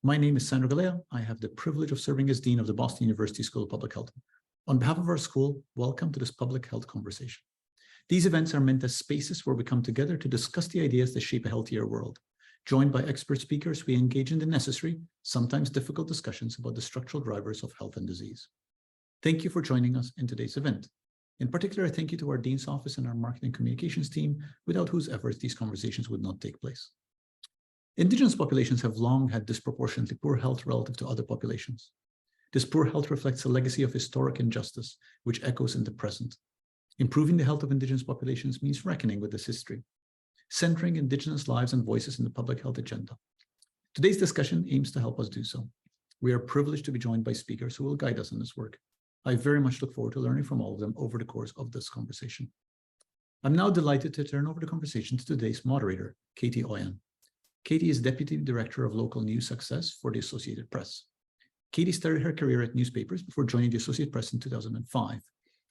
My name is Sandro Galea. I have the privilege of serving as Dean of the Boston University School of Public Health. On behalf of our school, welcome to this public health conversation. These events are meant as spaces where we come together to discuss the ideas that shape a healthier world. Joined by expert speakers, we engage in the necessary, sometimes difficult discussions about the structural drivers of health and disease. Thank you for joining us in today's event. In particular, thank you to our Dean's Office and our Marketing Communications team, without whose efforts these conversations would not take place. Indigenous populations have long had disproportionately poor health relative to other populations. This poor health reflects a legacy of historic injustice, which echoes in the present. Improving the health of Indigenous populations means reckoning with this history, centering Indigenous lives and voices in the public health agenda. Today's discussion aims to help us do so. We are privileged to be joined by speakers who will guide us in this work. I very much look forward to learning from all of them over the course of this conversation. I'm now delighted to turn over the conversation to today's moderator, Katie Oyan. Katie is Deputy Director of Local News Success for the Associated Press. Katie started her career at newspapers before joining the Associated Press in 2005.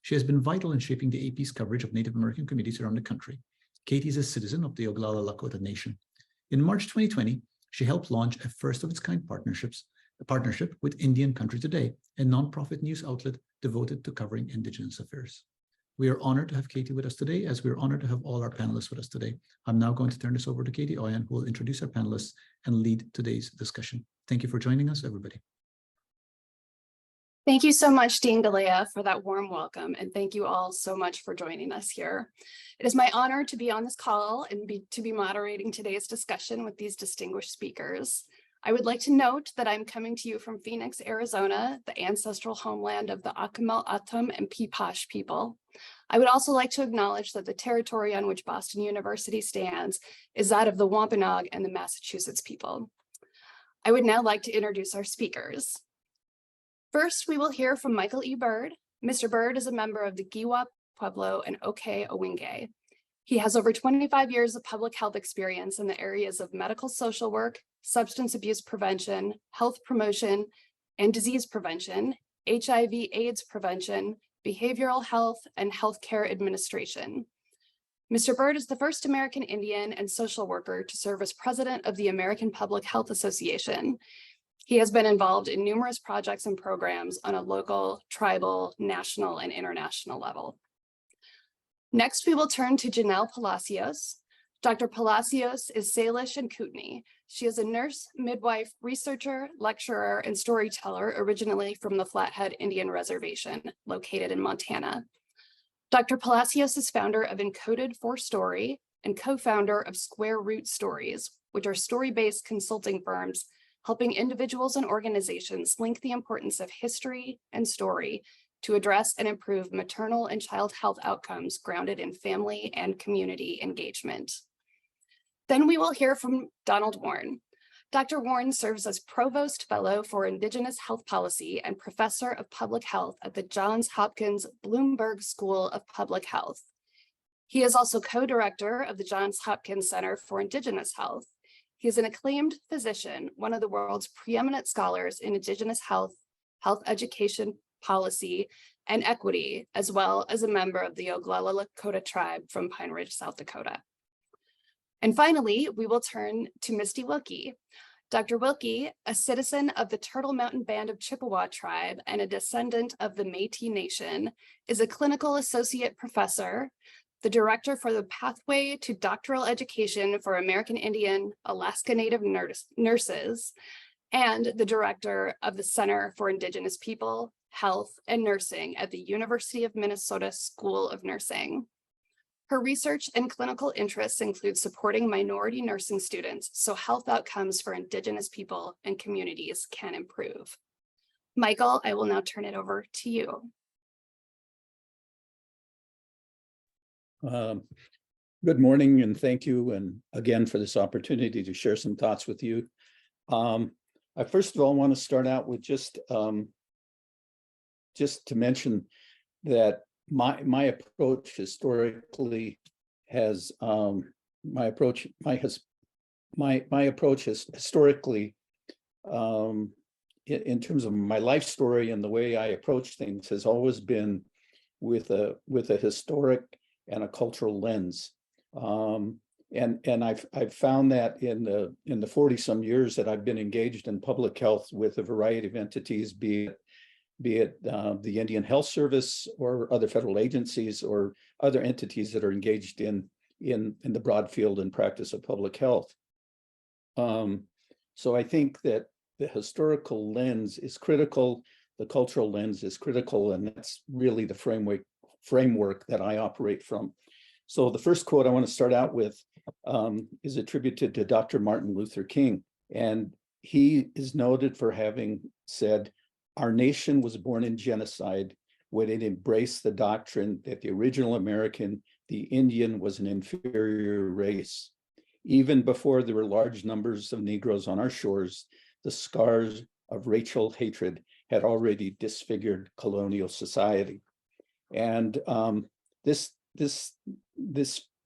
She has been vital in shaping the AP's coverage of Native American communities around the country. Katie is a citizen of the Oglala Lakota Nation. In March 2020, she helped launch a first-of-its-kind partnership with Indian Country Today, a nonprofit news outlet devoted to covering Indigenous affairs. We are honored to have Katie with us today, as we are honored to have all our panelists with us today. I'm now going to turn this over to Katie Oyan, who will introduce our panelists and lead today's discussion. Thank you for joining us, everybody. Thank you so much, Dean Galea, for that warm welcome, and thank you all so much for joining us here. It is my honor to be on this call and to be moderating today's discussion with these distinguished speakers. I would like to note that I'm coming to you from Phoenix, Arizona, the ancestral homeland of the Akimel Atum and Pipash people. I would also like to acknowledge that the territory on which Boston University stands is that of the Wampanoag and the Massachusetts people. I would now like to introduce our speakers. First, we will hear from Michael E. Bird. Mr. Bird is a member of the Giwa, Pueblo, and Oke Owinge. He has over 25 years of public health experience in the areas of medical social work, substance abuse prevention, health promotion and disease prevention, HIV/AIDS prevention, behavioral health, and healthcare administration. Mr. Bird is the first American Indian and social worker to serve as president of the American Public Health Association. He has been involved in numerous projects and programs on a local, tribal, national, and international level. Next, we will turn to Janelle Palacios. Dr. Palacios is Salish and Kootenai. She is a nurse, midwife, researcher, lecturer, and storyteller originally from the Flathead Indian Reservation, located in Montana. Dr. Palacios is founder of Encoded for Story and co-founder of Square Root Stories, which are story-based consulting firms helping individuals and organizations link the importance of history and story to address and improve maternal and child health outcomes grounded in family and community engagement. Then we will hear from Donald Warren. Dr. Warren serves as Provost Fellow for Indigenous Health Policy and Professor of Public Health at the Johns Hopkins Bloomberg School of Public Health. He is also co-director of the Johns Hopkins Center for Indigenous Health. He is an acclaimed physician, one of the world's preeminent scholars in Indigenous health, health education policy, and equity, as well as a member of the Oglala Lakota tribe from Pine Ridge, South Dakota. And finally, we will turn to Misty Wilkie. Dr. Wilkie, a citizen of the Turtle Mountain Band of Chippewa tribe and a descendant of the Métis Nation, is a clinical associate professor, the director for the Pathway to Doctoral Education for American Indian Alaska Native Nurses, and the director of the Center for Indigenous People, Health, and Nursing at the University of Minnesota School of Nursing. Her research and clinical interests include supporting minority nursing students so health outcomes for Indigenous people and communities can improve. Michael, I will now turn it over to you. Good morning, and thank you, and again for this opportunity to share some thoughts with you. I first of all want to start out with just to mention that my approach historically has my approach has historically in terms of my life story and the way I approach things has always been with a historic and a cultural lens. And I've found that in the 40-some years that I've been engaged in public health with a variety of entities, be it the Indian Health Service or other federal agencies or other entities that are engaged in the broad field and practice of public health. So I think that the historical lens is critical, the cultural lens is critical, and that's really the framework that I operate from. So the first quote I want to start out with is attributed to Dr. Martin Luther King, and he is noted for having said, "Our nation was born in genocide when it embraced the doctrine that the original American, the Indian, was an inferior race. Even before there were large numbers of Negroes on our shores, the scars of racial hatred had already disfigured colonial society." And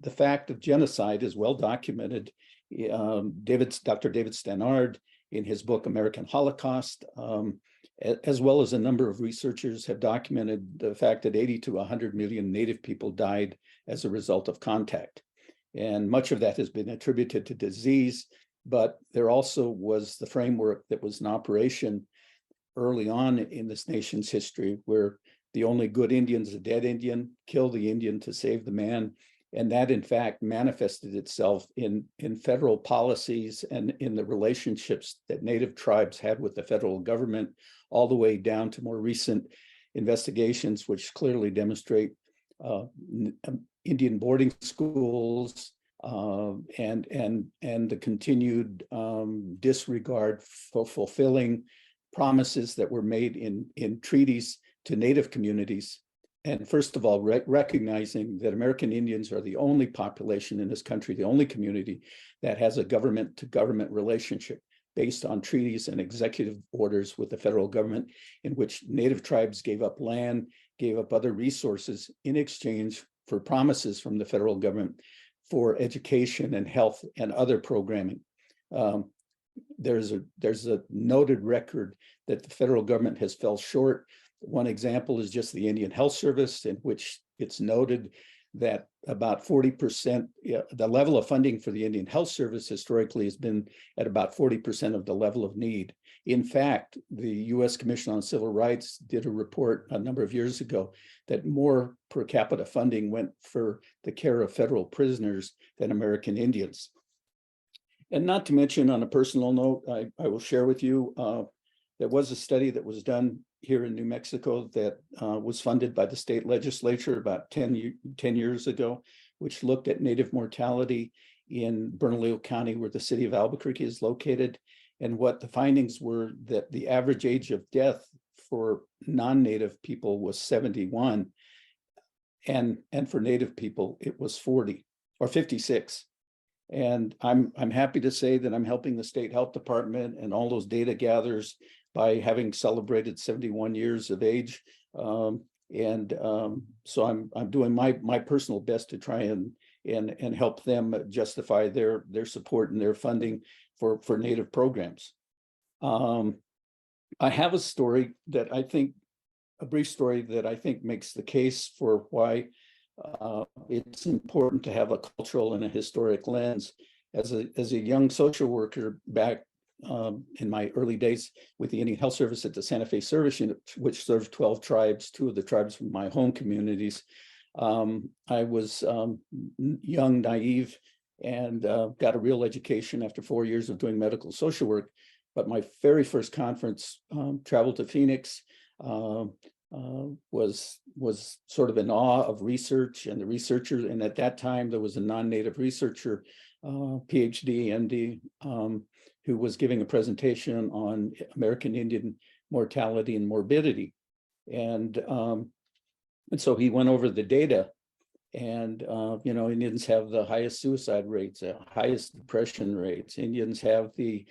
the fact of genocide is well documented. Dr. David Stannard, in his book American Holocaust, as well as a number of researchers, have documented the fact that 80 to 100 million Native people died as a result of contact. And much of that has been attributed to disease, but there also was the framework that was in operation early on in this nation's history, where the only good Indian is a dead Indian, kill the Indian to save the man. And that, in fact, manifested itself in federal policies and in the relationships that Native tribes had with the federal government, all the way down to more recent investigations, which clearly demonstrate Indian boarding schools and the continued disregard for fulfilling promises that were made in treaties to Native communities. And first of all, recognizing that American Indians are the only population in this country, the only community that has a government-to-government relationship based on treaties and executive orders with the federal government, in which Native tribes gave up land, gave up other resources in exchange for promises from the federal government for education and health and other programming. There's a noted record that the federal government has fell short. One example is just the Indian Health Service, in which it's noted that about 40%, the level of funding for the Indian Health Service historically has been at about 40% of the level of need. In fact, the U.S. Commission on Civil Rights did a report a number of years ago that more per capita funding went for the care of federal prisoners than American Indians. And not to mention, on a personal note, I will share with you, there was a study that was done here in New Mexico that was funded by the state legislature about 10 years ago, which looked at Native mortality in Bernalillo County, where the city of Albuquerque is located. And what the findings were, that the average age of death for non-Native people was 71. And for Native people, it was 40 or 56. And I'm happy to say that I'm helping the state health department and all those data gatherers by having celebrated 71 years of age. So I'm doing my personal best to try and help them justify their support and their funding for Native programs. I have a story that I think, a brief story that I think makes the case for why it's important to have a cultural and a historic lens. As a young social worker back in my early days with the Indian Health Service at the Santa Fe Service Unit, which served 12 tribes, 2 of the tribes from my home communities, I was young, naive, and got a real education after 4 years of doing medical social work. But my very first conference, traveled to Phoenix, was sort of in awe of research and the researcher. And at that time, there was a non-Native researcher, PhD, MD, who was giving a presentation on American Indian mortality and morbidity. And so he went over the data, and Indians have the highest suicide rates, the highest depression rates. Indians have the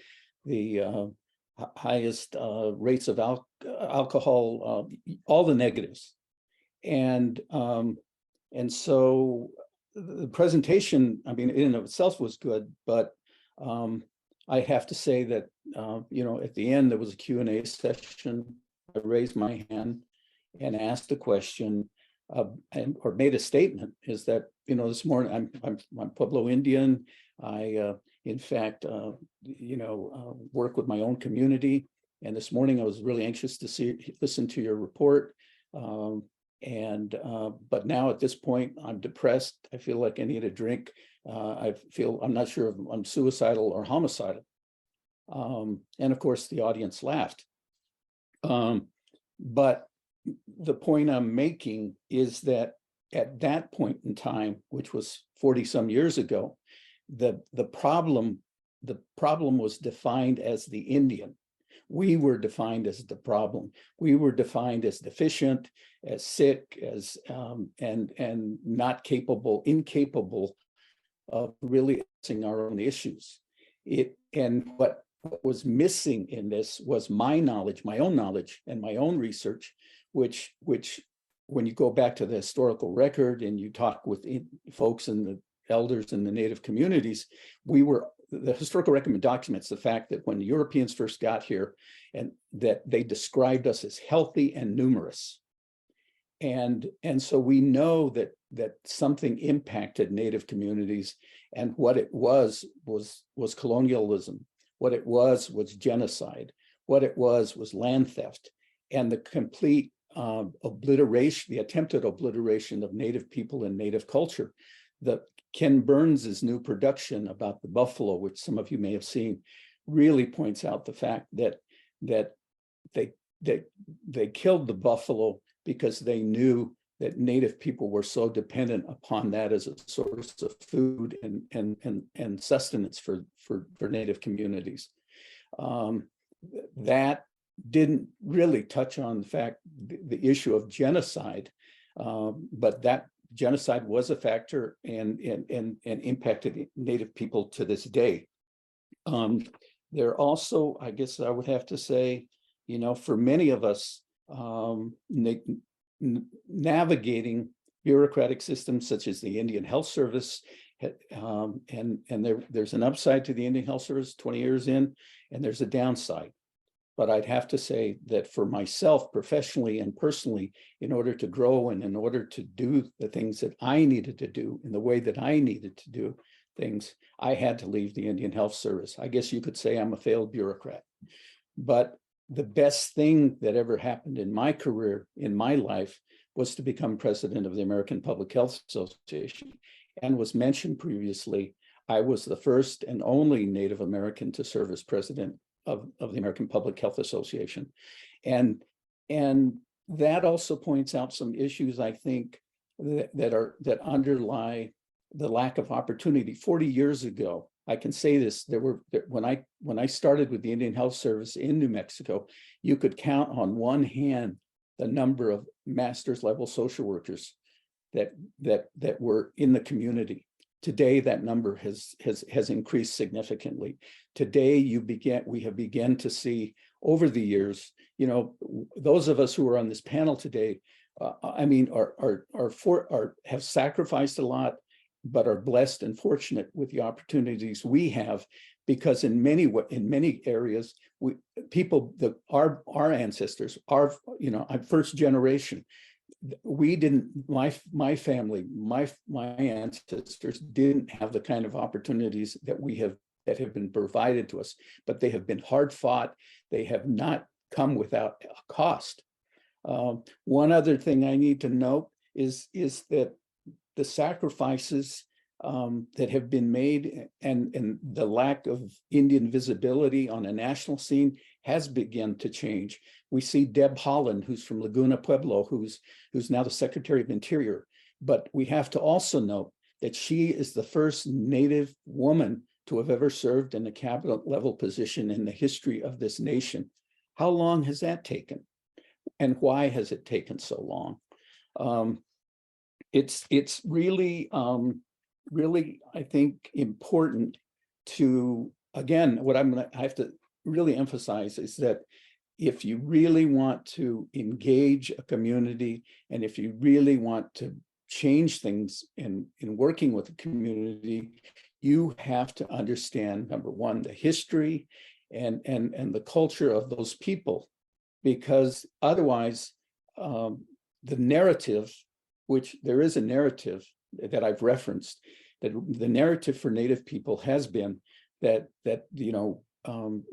highest rates of alcohol, all the negatives. And so the presentation, I mean, in and of itself was good, but I have to say that, at the end, there was a Q&A session. I raised my hand and asked a question or made a statement, is that, this morning I'm Pueblo Indian. I, in fact, work with my own community. And this morning I was really anxious to listen to your report. But now at this point, I'm depressed. I feel like I need a drink. I'm not sure if I'm suicidal or homicidal. And of course, the audience laughed. But the point I'm making is that at that point in time, which was 40 some years ago, the problem was defined as the Indian. We were defined as the problem. We were defined as deficient, as sick, as and not incapable of really addressing our own issues. What was missing in this was my knowledge, my own knowledge, and my own research, which when you go back to the historical record and you talk with folks and the elders in the Native communities, the historical record documents the fact that when the Europeans first got here, and that they described us as healthy and numerous. And so we know that something impacted Native communities, and what it was colonialism. What it was genocide. What it was land theft, and the complete obliteration, the attempted obliteration of Native people and Native culture. Ken Burns's new production about the buffalo, which some of you may have seen, really points out the fact that they killed the buffalo because they knew that Native people were so dependent upon that as a source of food and sustenance for Native communities. That didn't really touch on the fact, the issue of genocide, but that genocide was a factor and impacted Native people to this day. There also, I guess I would have to say, for many of us, navigating bureaucratic systems such as the Indian Health Service, and there's an upside to the Indian Health Service 20 years in, and there's a downside. But I'd have to say that for myself, professionally and personally, in order to grow and in order to do the things that I needed to do in the way that I needed to do things, I had to leave the Indian Health Service. I guess you could say I'm a failed bureaucrat. But the best thing that ever happened in my career, in my life, was to become president of the American Public Health Association. And was mentioned previously, I was the first and only Native American to serve as president of the American Public Health Association. And that also points out some issues, I think, that underlie the lack of opportunity. 40 years ago, I can say this, when I started with the Indian Health Service in New Mexico, you could count on one hand the number of master's level social workers that were in the community. Today, that number has increased significantly. Today, we have begun to see over the years, those of us who are on this panel today, have sacrificed a lot, but are blessed and fortunate with the opportunities we have, because in many areas, our ancestors, I'm first generation. We didn't, my family, my ancestors didn't have the kind of opportunities that have been provided to us, but they have been hard fought. They have not come without a cost. One other thing I need to note is that the sacrifices that have been made and the lack of Indian visibility on a national scene has begun to change. We see Deb Haaland, who's from Laguna Pueblo, who's now the Secretary of Interior. But we have to also note that she is the first Native woman to have ever served in a cabinet level position in the history of this nation. How long has that taken? And why has it taken so long? It's really, I think, important to, again, what I have to really emphasize is that if you really want to engage a community, and if you really want to change things in working with the community, you have to understand, number one, the history and the culture of those people, because otherwise the narrative, which there is a narrative, that I've referenced, that the narrative for Native people has been that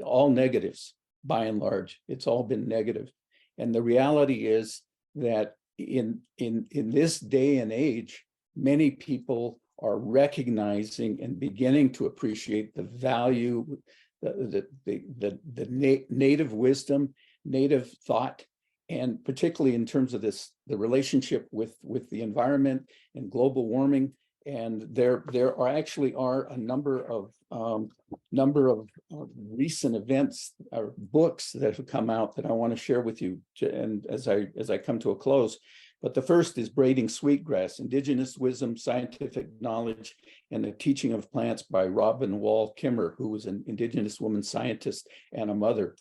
all negatives, by and large, it's all been negative. And the reality is that in this day and age, many people are recognizing and beginning to appreciate the value, the native wisdom, native thought, and particularly in terms of the relationship with the environment and global warming. And there are a number of recent events or books that have come out that I want to share with you. And as I come to a close, but the first is Braiding Sweetgrass: Indigenous Wisdom, Scientific Knowledge, and the Teaching of Plants by Robin Wall Kimmer, who was an Indigenous woman scientist and a mother.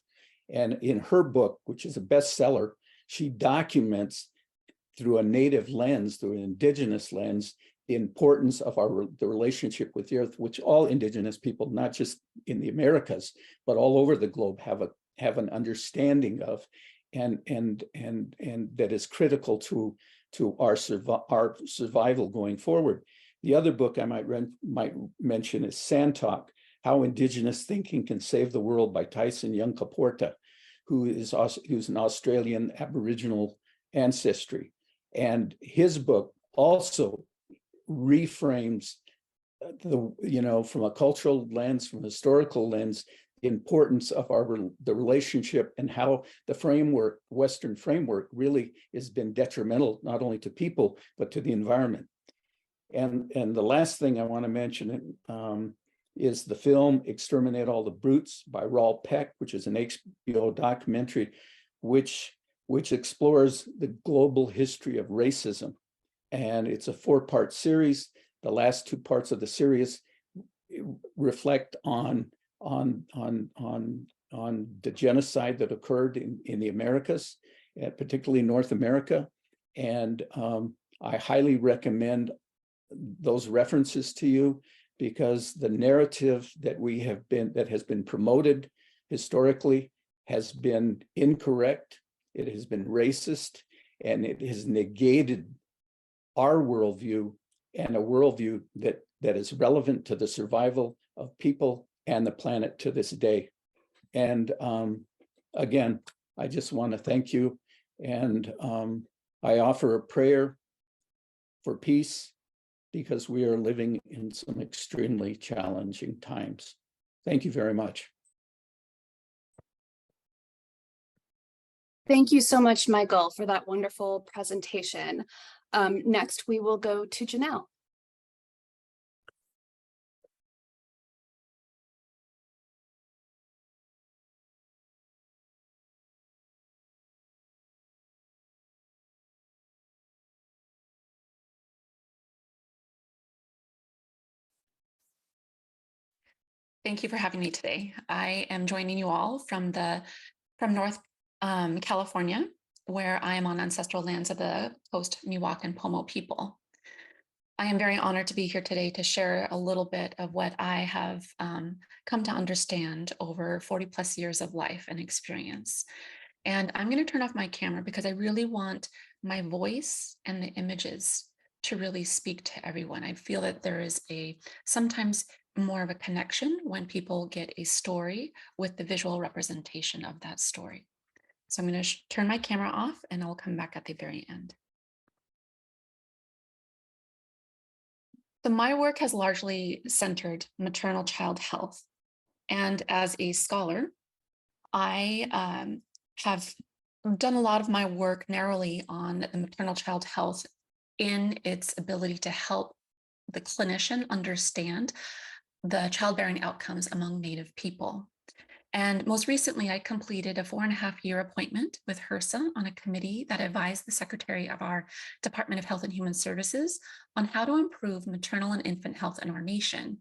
And in her book, which is a bestseller, she documents through a native lens, through an Indigenous lens, the importance of the relationship with the earth, which all Indigenous people, not just in the Americas, but all over the globe, have an understanding of, and that is critical to our survival going forward. The other book I might mention is Sand Talk: How Indigenous Thinking Can Save the World by Tyson Yunkaporta, who's an Australian Aboriginal ancestry. And his book also reframes from a cultural lens, from a historical lens, the importance of the relationship, and how the Western framework really has been detrimental not only to people but to the environment. And the last thing I want to mention is the film Exterminate All the Brutes by Raoul Peck, which is an HBO documentary, which explores the global history of racism. And it's a 4-part series. The last 2 parts of the series reflect on the genocide that occurred in the Americas, particularly North America. And I highly recommend those references to you, because the narrative that has been promoted historically has been incorrect. It has been racist, and it has negated our worldview, and a worldview that is relevant to the survival of people and the planet to this day. And again, I just want to thank you, and I offer a prayer for peace, because we are living in some extremely challenging times. Thank you very much. Thank you so much, Michael, for that wonderful presentation. Next, we will go to Janelle. Thank you for having me today. I am joining you all from North California, where I am on ancestral lands of the Coast Miwok and Pomo people. I am very honored to be here today to share a little bit of what I have come to understand over 40+ years of life and experience. And I'm going to turn off my camera because I really want my voice and the images to really speak to everyone. I feel that there is sometimes more of a connection when people get a story with the visual representation of that story. So I'm going to turn my camera off, and I'll come back at the very end. So my work has largely centered maternal child health. And as a scholar, I have done a lot of my work narrowly on the maternal child health in its ability to help the clinician understand the childbearing outcomes among Native people. And most recently, I completed a 4.5-year appointment with HRSA on a committee that advised the Secretary of our Department of Health and Human Services on how to improve maternal and infant health in our nation.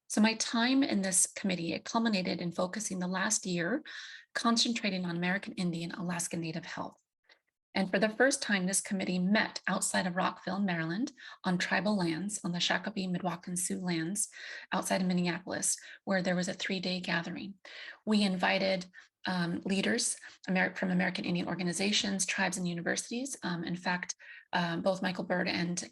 So my time in this committee, it culminated in focusing the last year, concentrating on American Indian, Alaska Native health. And for the first time, this committee met outside of Rockville, Maryland, on tribal lands, on the Shakopee, Miwok, and Sioux lands outside of Minneapolis, where there was a 3-day gathering. We invited leaders from American Indian organizations, tribes, and universities. In fact, both Michael Bird and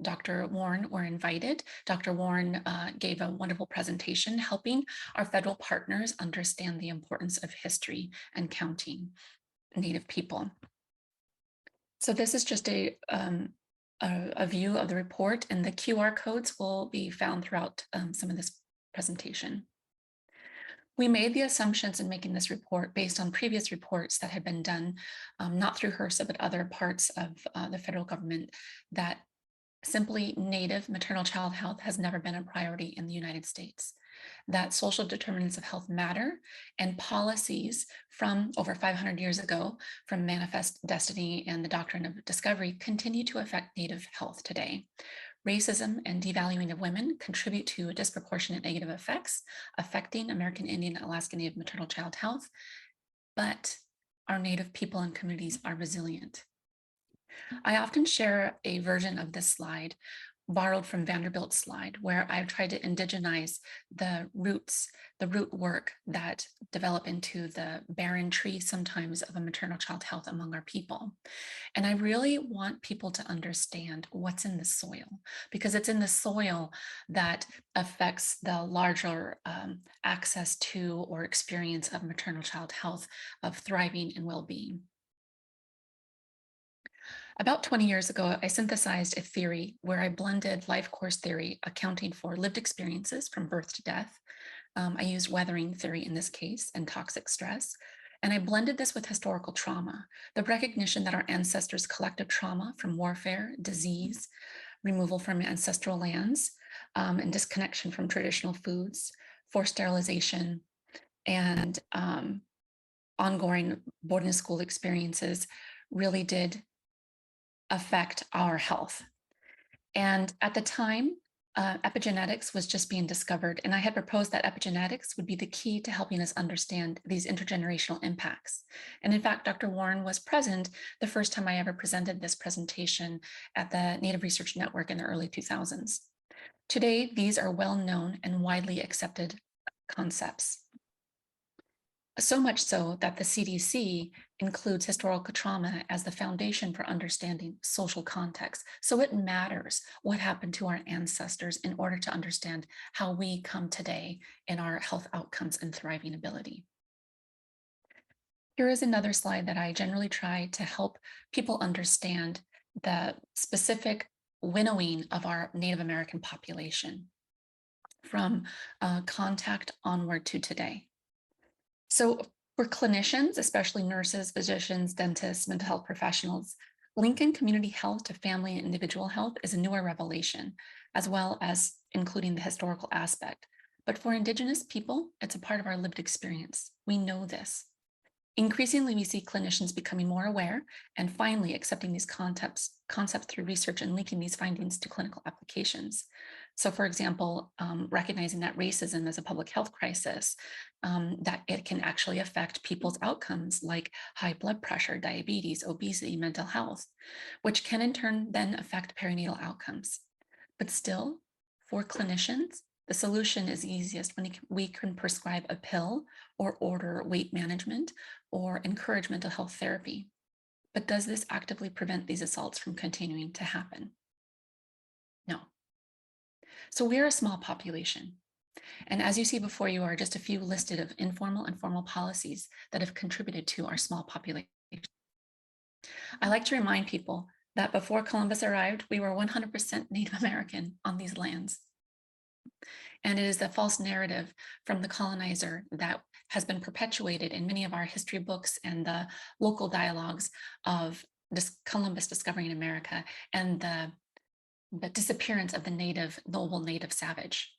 Dr. Warren were invited. Dr. Warren gave a wonderful presentation helping our federal partners understand the importance of history and counting Native people. So this is just a view of the report, and the QR codes will be found throughout some of this presentation. We made the assumptions in making this report based on previous reports that had been done, not through HRSA, but other parts of the federal government, that simply Native maternal child health has never been a priority in the United States, that social determinants of health matter, and policies from over 500 years ago, from Manifest Destiny and the Doctrine of Discovery, continue to affect Native health today. Racism and devaluing of women contribute to disproportionate negative effects affecting American Indian and Alaska Native maternal child health, but our Native people and communities are resilient. I often share a version of this slide borrowed from Vanderbilt's slide, where I've tried to indigenize the roots, the root work that develop into the barren tree sometimes of a maternal child health among our people. And I really want people to understand what's in the soil, because it's in the soil that affects the larger access to or experience of maternal child health, of thriving and well-being. About 20 years ago, I synthesized a theory where I blended life course theory, accounting for lived experiences from birth to death. I used weathering theory in this case and toxic stress. And I blended this with historical trauma, the recognition that our ancestors' collective trauma from warfare, disease, removal from ancestral lands, and disconnection from traditional foods, forced sterilization, and ongoing boarding school experiences really did affect our health. And at the time, epigenetics was just being discovered, and I had proposed that epigenetics would be the key to helping us understand these intergenerational impacts. And in fact, Dr. Warren was present the first time I ever presented this presentation at the Native Research Network in the early 2000s. Today, these are well-known and widely accepted concepts. So much so that the CDC includes historical trauma as the foundation for understanding social context. So it matters what happened to our ancestors in order to understand how we come today in our health outcomes and thriving ability. Here is another slide that I generally try to help people understand the specific winnowing of our Native American population from contact onward to today. So for clinicians, especially nurses, physicians, dentists, mental health professionals, linking community health to family and individual health is a newer revelation, as well as including the historical aspect. But for Indigenous people, it's a part of our lived experience. We know this. Increasingly, we see clinicians becoming more aware and finally accepting these concepts through research and linking these findings to clinical applications. So for example, recognizing that racism is a public health crisis, that it can actually affect people's outcomes like high blood pressure, diabetes, obesity, mental health, which can in turn then affect perinatal outcomes. But still, for clinicians, the solution is easiest when we can prescribe a pill or order weight management or encourage mental health therapy. But does this actively prevent these assaults from continuing to happen? No. So we're a small population. And as you see before you are just a few listed of informal and formal policies that have contributed to our small population. I like to remind people that before Columbus arrived, we were 100% Native American on these lands. And it is the false narrative from the colonizer that has been perpetuated in many of our history books and the local dialogues of Columbus discovering America and the disappearance of the noble native savage.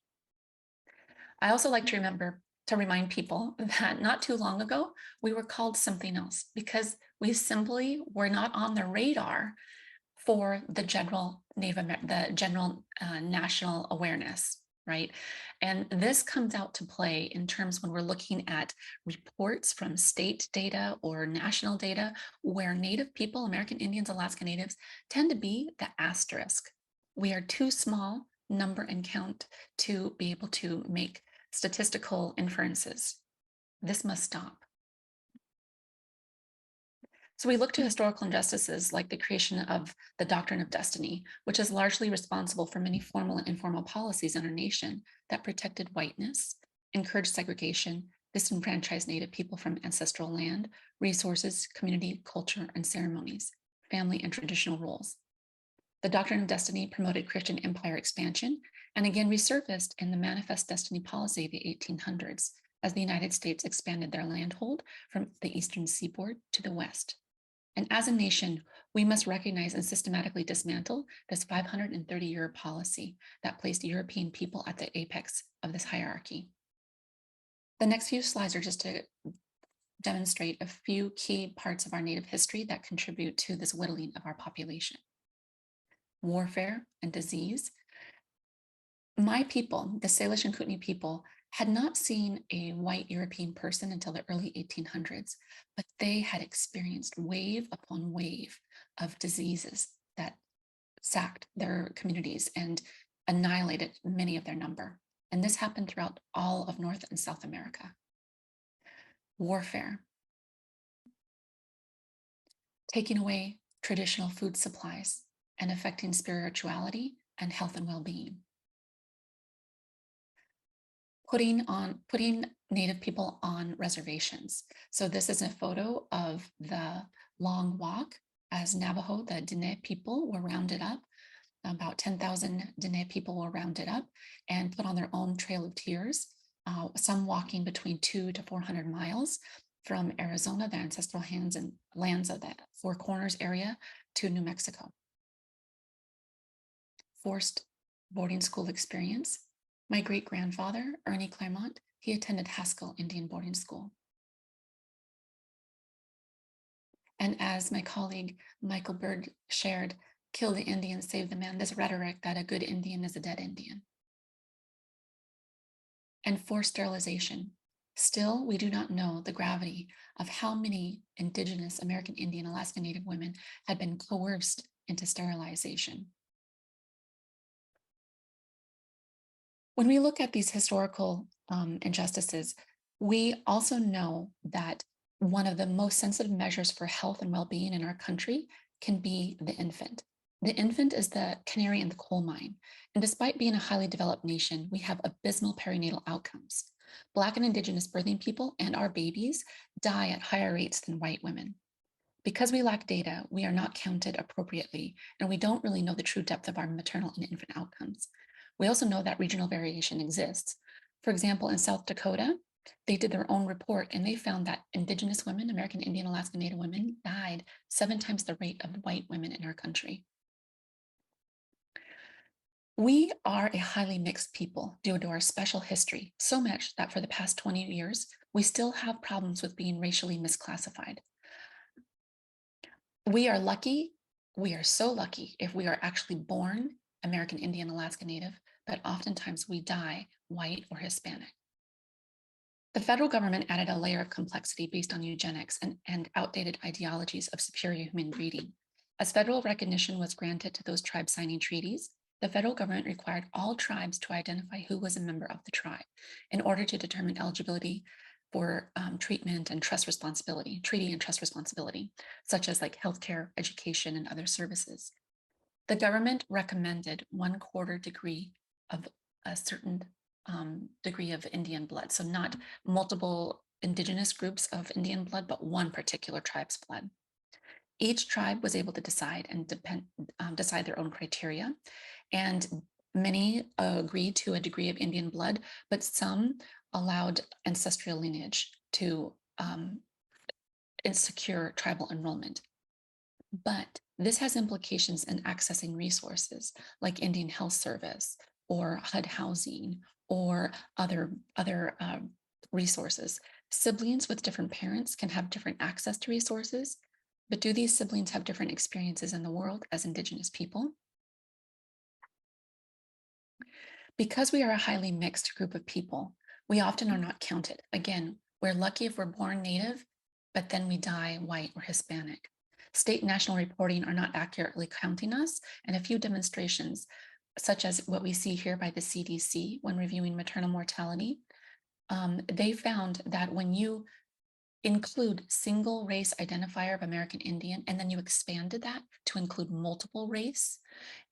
I also like to remind people that not too long ago, we were called something else because we simply were not on the radar for the general national awareness, right? And this comes out to play in terms when we're looking at reports from state data or national data where Native people, American Indians, Alaska Natives, tend to be the asterisk. We are too small number and count to be able to make statistical inferences. This must stop. So we look to historical injustices like the creation of the doctrine of destiny, which is largely responsible for many formal and informal policies in our nation that protected whiteness, encouraged segregation, disenfranchised Native people from ancestral land, resources, community, culture, and ceremonies, family, and traditional roles. The doctrine of destiny promoted Christian empire expansion and again resurfaced in the Manifest Destiny policy of the 1800s as the United States expanded their landhold from the eastern seaboard to the west. And as a nation, we must recognize and systematically dismantle this 530-year policy that placed European people at the apex of this hierarchy. The next few slides are just to demonstrate a few key parts of our Native history that contribute to this whittling of our population. Warfare and disease. My people, the Salish and Kootenai people, had not seen a white European person until the early 1800s, but they had experienced wave upon wave of diseases that sacked their communities and annihilated many of their number. And this happened throughout all of North and South America. Warfare, taking away traditional food supplies and affecting spirituality and health and well-being. Putting Native people on reservations. So this is a photo of the long walk as Navajo, the Diné people were rounded up. About 10,000 Diné people were rounded up and put on their own Trail of Tears, some walking between 200 to 400 miles from Arizona, the ancestral lands of the Four Corners area, to New Mexico. Forced boarding school experience. My great-grandfather, Ernie Claremont, he attended Haskell Indian Boarding School. And as my colleague Michael Bird shared, kill the Indian, save the man, this rhetoric that a good Indian is a dead Indian. And forced sterilization. Still, we do not know the gravity of how many Indigenous American Indian Alaska Native women had been coerced into sterilization. When we look at these historical injustices, we also know that one of the most sensitive measures for health and well-being in our country can be the infant. The infant is the canary in the coal mine. And despite being a highly developed nation, we have abysmal perinatal outcomes. Black and Indigenous birthing people and our babies die at higher rates than white women. Because we lack data, we are not counted appropriately, and we don't really know the true depth of our maternal and infant outcomes. We also know that regional variation exists. For example, in South Dakota, they did their own report and they found that Indigenous women, American Indian, Alaska Native women, died 7 times the rate of white women in our country. We are a highly mixed people due to our special history, so much that for the past 20 years, we still have problems with being racially misclassified. We are lucky, we are so lucky if we are actually born American Indian, Alaska Native, but oftentimes we die white or Hispanic. The federal government added a layer of complexity based on eugenics and outdated ideologies of superior human breeding. As federal recognition was granted to those tribes signing treaties, the federal government required all tribes to identify who was a member of the tribe in order to determine eligibility for treatment and trust responsibility, treaty and trust responsibility, such as like healthcare, education, and other services. The government recommended 1/4 degree of a certain degree of Indian blood. So not multiple Indigenous groups of Indian blood, but one particular tribe's blood. Each tribe was able to decide and decide their own criteria. And many agreed to a degree of Indian blood, but some allowed ancestral lineage to secure tribal enrollment. But this has implications in accessing resources like Indian Health Service or HUD housing or other resources. Siblings with different parents can have different access to resources, but do these siblings have different experiences in the world as Indigenous people? Because we are a highly mixed group of people, we often are not counted. Again, we're lucky if we're born Native, but then we die white or Hispanic. State and national reporting are not accurately counting us, and a few demonstrations, such as what we see here by the CDC when reviewing maternal mortality, they found that when you include single race identifier of American Indian, and then you expanded that to include multiple race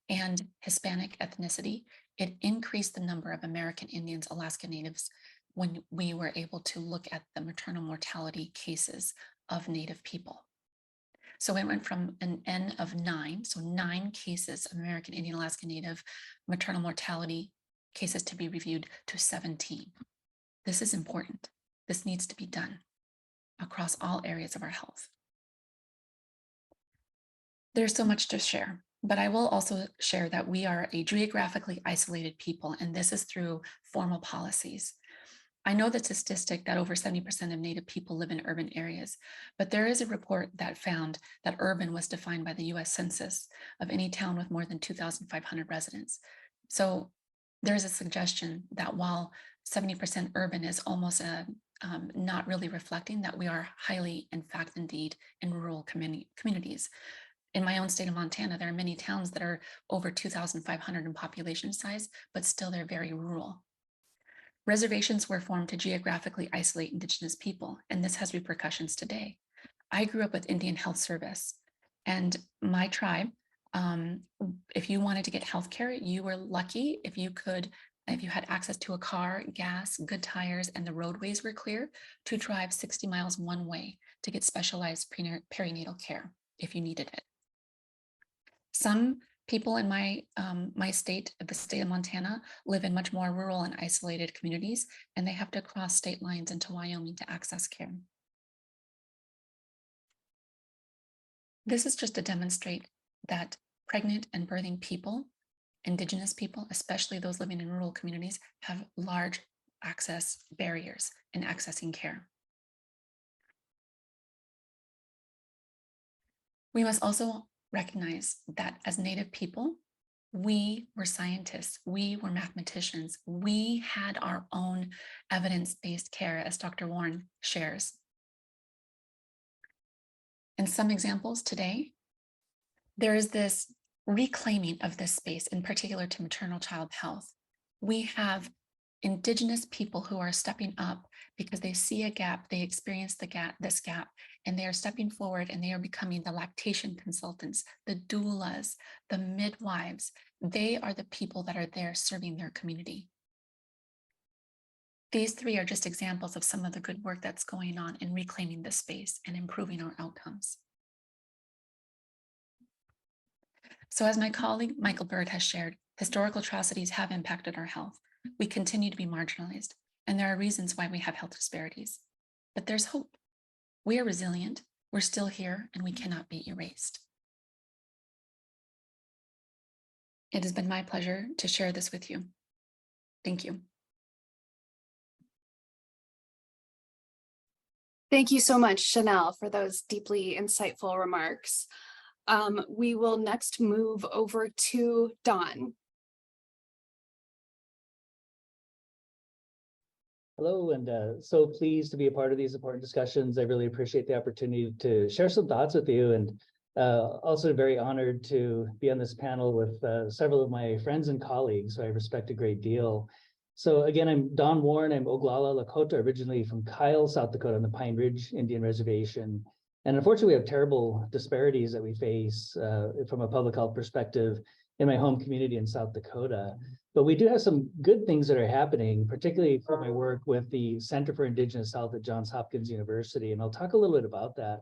and Hispanic ethnicity, it increased the number of American Indians, Alaska Natives, when we were able to look at the maternal mortality cases of Native people. So it went from an N of 9, so 9 cases of American Indian, Alaska Native maternal mortality cases to be reviewed, to 17. This is important. This needs to be done across all areas of our health. There's so much to share, but I will also share that we are a geographically isolated people, and this is through formal policies. I know the statistic that over 70% of Native people live in urban areas, but there is a report that found that urban was defined by the US Census of any town with more than 2,500 residents. So there's a suggestion that while 70% urban is almost not really reflecting that we are highly, in fact, indeed, in rural communities. In my own state of Montana, there are many towns that are over 2,500 in population size, but still they're very rural. Reservations were formed to geographically isolate Indigenous people, and this has repercussions today. I grew up with Indian Health Service, and my tribe, if you wanted to get healthcare, you were lucky if you had access to a car, gas, good tires, and the roadways were clear, to drive 60 miles one way to get specialized perinatal care if you needed it. Some people in my state, the state of Montana, live in much more rural and isolated communities, and they have to cross state lines into Wyoming to access care. This is just to demonstrate that pregnant and birthing people, Indigenous people, especially those living in rural communities, have large access barriers in accessing care. We must also recognize that as Native people, we were scientists, we were mathematicians, we had our own evidence-based care, as Dr. Warren shares. And some examples today, there is this reclaiming of this space, in particular to maternal child health. We have Indigenous people who are stepping up because they see a gap, they experience this gap, and they are stepping forward and they are becoming the lactation consultants, the doulas, the midwives. They are the people that are there serving their community. These 3 are just examples of some of the good work that's going on in reclaiming this space and improving our outcomes. So as my colleague Michael Bird has shared, historical atrocities have impacted our health. We continue to be marginalized, and there are reasons why we have health disparities. But there's hope. We are resilient, we're still here, and we cannot be erased. It has been my pleasure to share this with you. Thank you. Thank you so much, Chanel, for those deeply insightful remarks. We will next move over to Dawn. Hello, and so pleased to be a part of these important discussions. I really appreciate the opportunity to share some thoughts with you, and also very honored to be on this panel with several of my friends and colleagues who I respect a great deal. So again, I'm Don Warren. I'm Oglala Lakota, originally from Kyle, South Dakota, on the Pine Ridge Indian Reservation. And unfortunately, we have terrible disparities that we face from a public health perspective in my home community in South Dakota. But we do have some good things that are happening, particularly for my work with the Center for Indigenous Health at Johns Hopkins University. And I'll talk a little bit about that.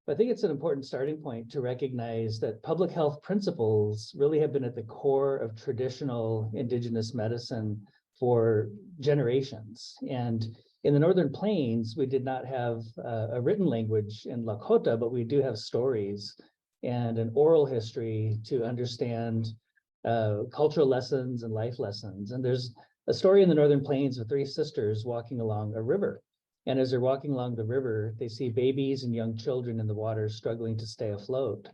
But I think it's an important starting point to recognize that public health principles really have been at the core of traditional Indigenous medicine for generations. And in the Northern Plains, we did not have a written language in Lakota, but we do have stories and an oral history to understand cultural lessons and life lessons. And there's a story in the Northern Plains of 3 sisters walking along a river. And as they're walking along the river, they see babies and young children in the water struggling to stay afloat.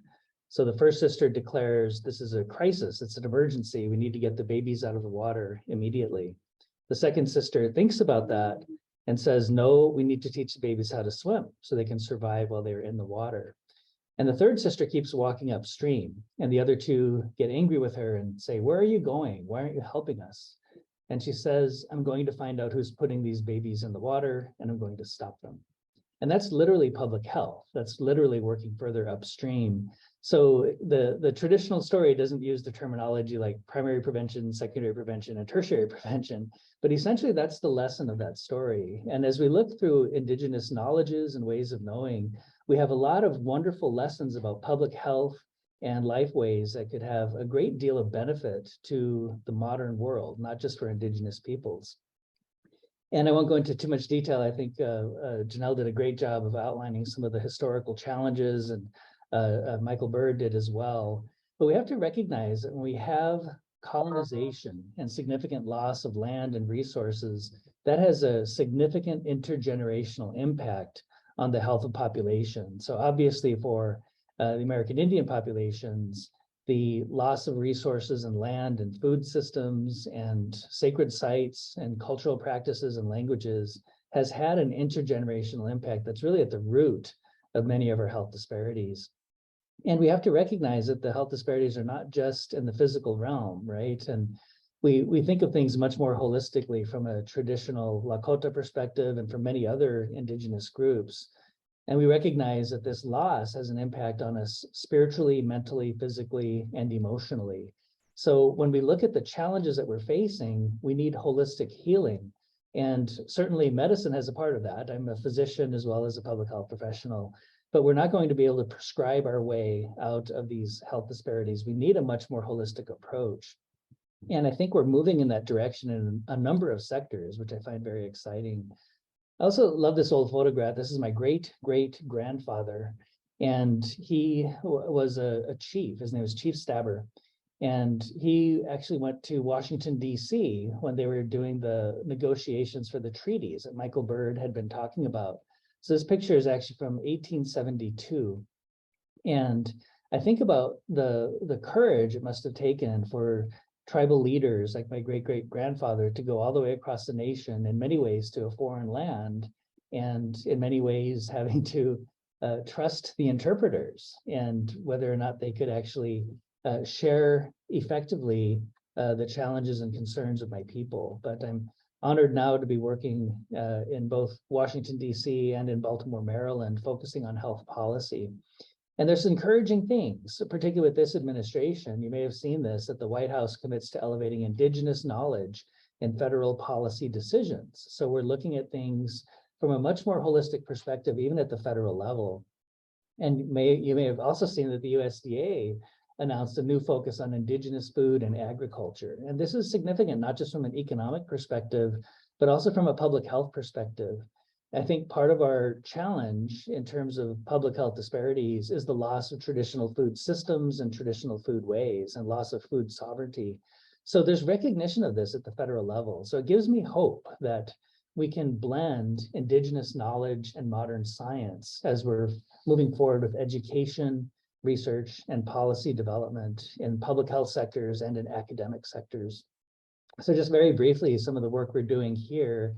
So the first sister declares, this is a crisis, it's an emergency, we need to get the babies out of the water immediately. The second sister thinks about that and says, no, we need to teach the babies how to swim so they can survive while they're in the water. And the third sister keeps walking upstream, and the other 2 get angry with her and say, where are you going? Why aren't you helping us? And she says, I'm going to find out who's putting these babies in the water, and I'm going to stop them. And that's literally public health. That's literally working further upstream. So the traditional story doesn't use the terminology like primary prevention, secondary prevention, and tertiary prevention, but essentially that's the lesson of that story. And as we look through Indigenous knowledges and ways of knowing, we have a lot of wonderful lessons about public health and lifeways that could have a great deal of benefit to the modern world, not just for Indigenous peoples. And I won't go into too much detail. I think Janelle did a great job of outlining some of the historical challenges, and Michael Bird did as well. But we have to recognize that when we have colonization and significant loss of land and resources, that has a significant intergenerational impact on the health of population. So obviously for the American Indian populations, the loss of resources and land and food systems and sacred sites and cultural practices and languages has had an intergenerational impact that's really at the root of many of our health disparities. And we have to recognize that the health disparities are not just in the physical realm, right? And we think of things much more holistically from a traditional Lakota perspective and from many other Indigenous groups. And we recognize that this loss has an impact on us spiritually, mentally, physically, and emotionally. So when we look at the challenges that we're facing, we need holistic healing. And certainly medicine has a part of that. I'm a physician as well as a public health professional, but we're not going to be able to prescribe our way out of these health disparities. We need a much more holistic approach. And I think we're moving in that direction in a number of sectors, which I find very exciting. I also love this old photograph. This is my great-great-grandfather, and he was a chief. His name was Chief Stabber, and he actually went to Washington, D.C. when they were doing the negotiations for the treaties that Michael Bird had been talking about. So this picture is actually from 1872, and I think about the courage it must have taken for tribal leaders like my great-great-grandfather to go all the way across the nation, in many ways to a foreign land, and in many ways having to trust the interpreters and whether or not they could actually share effectively the challenges and concerns of my people. But I'm honored now to be working in both Washington, D.C. and in Baltimore, Maryland, focusing on health policy. And there's encouraging things, particularly with this administration. You may have seen this, that the White House commits to elevating Indigenous knowledge in federal policy decisions. So we're looking at things from a much more holistic perspective, even at the federal level. And you may have also seen that the USDA announced a new focus on Indigenous food and agriculture. And this is significant, not just from an economic perspective, but also from a public health perspective. I think part of our challenge in terms of public health disparities is the loss of traditional food systems and traditional food ways and loss of food sovereignty. So there's recognition of this at the federal level. So it gives me hope that we can blend Indigenous knowledge and modern science as we're moving forward with education, research, and policy development in public health sectors and in academic sectors. So just very briefly, some of the work we're doing here